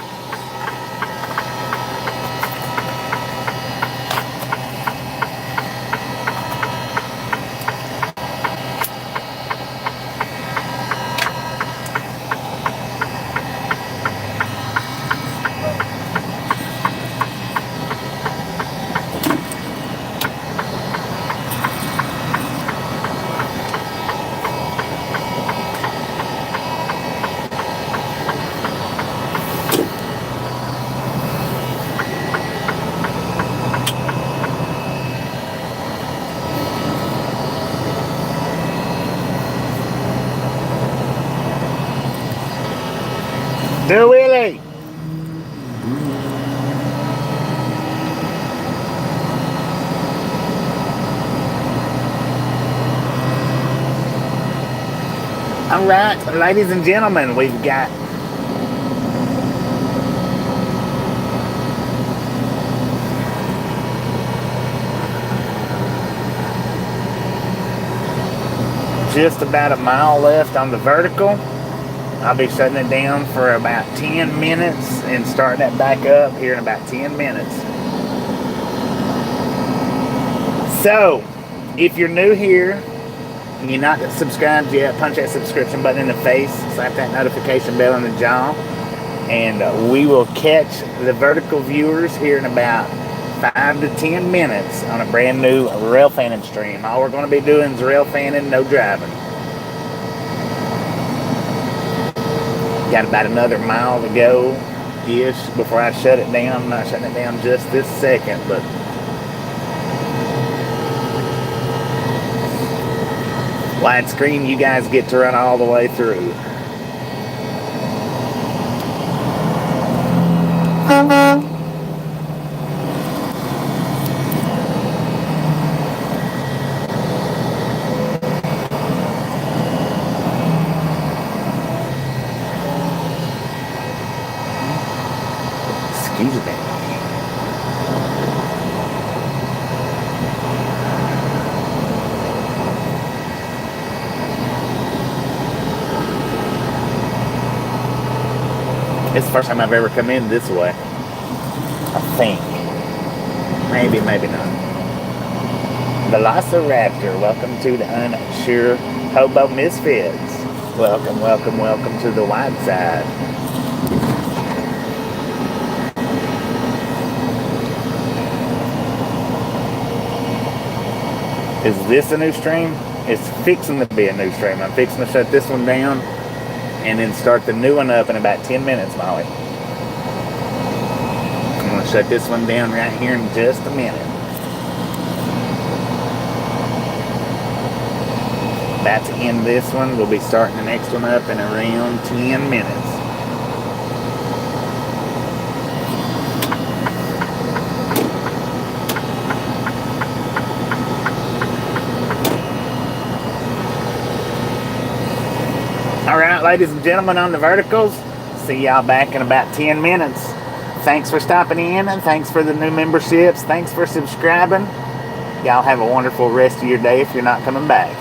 All right, ladies and gentlemen, we've got just about a mile left on the vertical. I'll be shutting it down for about 10 minutes and starting it back up here in about 10 minutes. So, if you're new here and you're not subscribed yet, punch that subscription button in the face, slap that notification bell in the jaw, and we will catch the vertical viewers here in about 5 to 10 minutes on a brand new Railfanning stream. All we're going to be doing is Railfanning, no driving. Got about another mile to go-ish before I shut it down. I'm not shutting it down just this second, but widescreen, you guys get to run all the way through. Excuse me. It's the first time I've ever come in this way. I think. Maybe, maybe not. Velociraptor, welcome to the Unsure Hobo Misfits. Welcome, welcome, welcome to the wide side. Is this a new stream? It's fixing to be a new stream. I'm fixing to shut this one down and then start the new one up in about 10 minutes, Molly. I'm going to shut this one down right here in just a minute. About to end this one. We'll be starting the next one up in around 10 minutes. Alright, ladies and gentlemen on the verticals, see y'all back in about 10 minutes. Thanks for stopping in, and thanks for the new memberships. Thanks for subscribing. Y'all have a wonderful rest of your day if you're not coming back.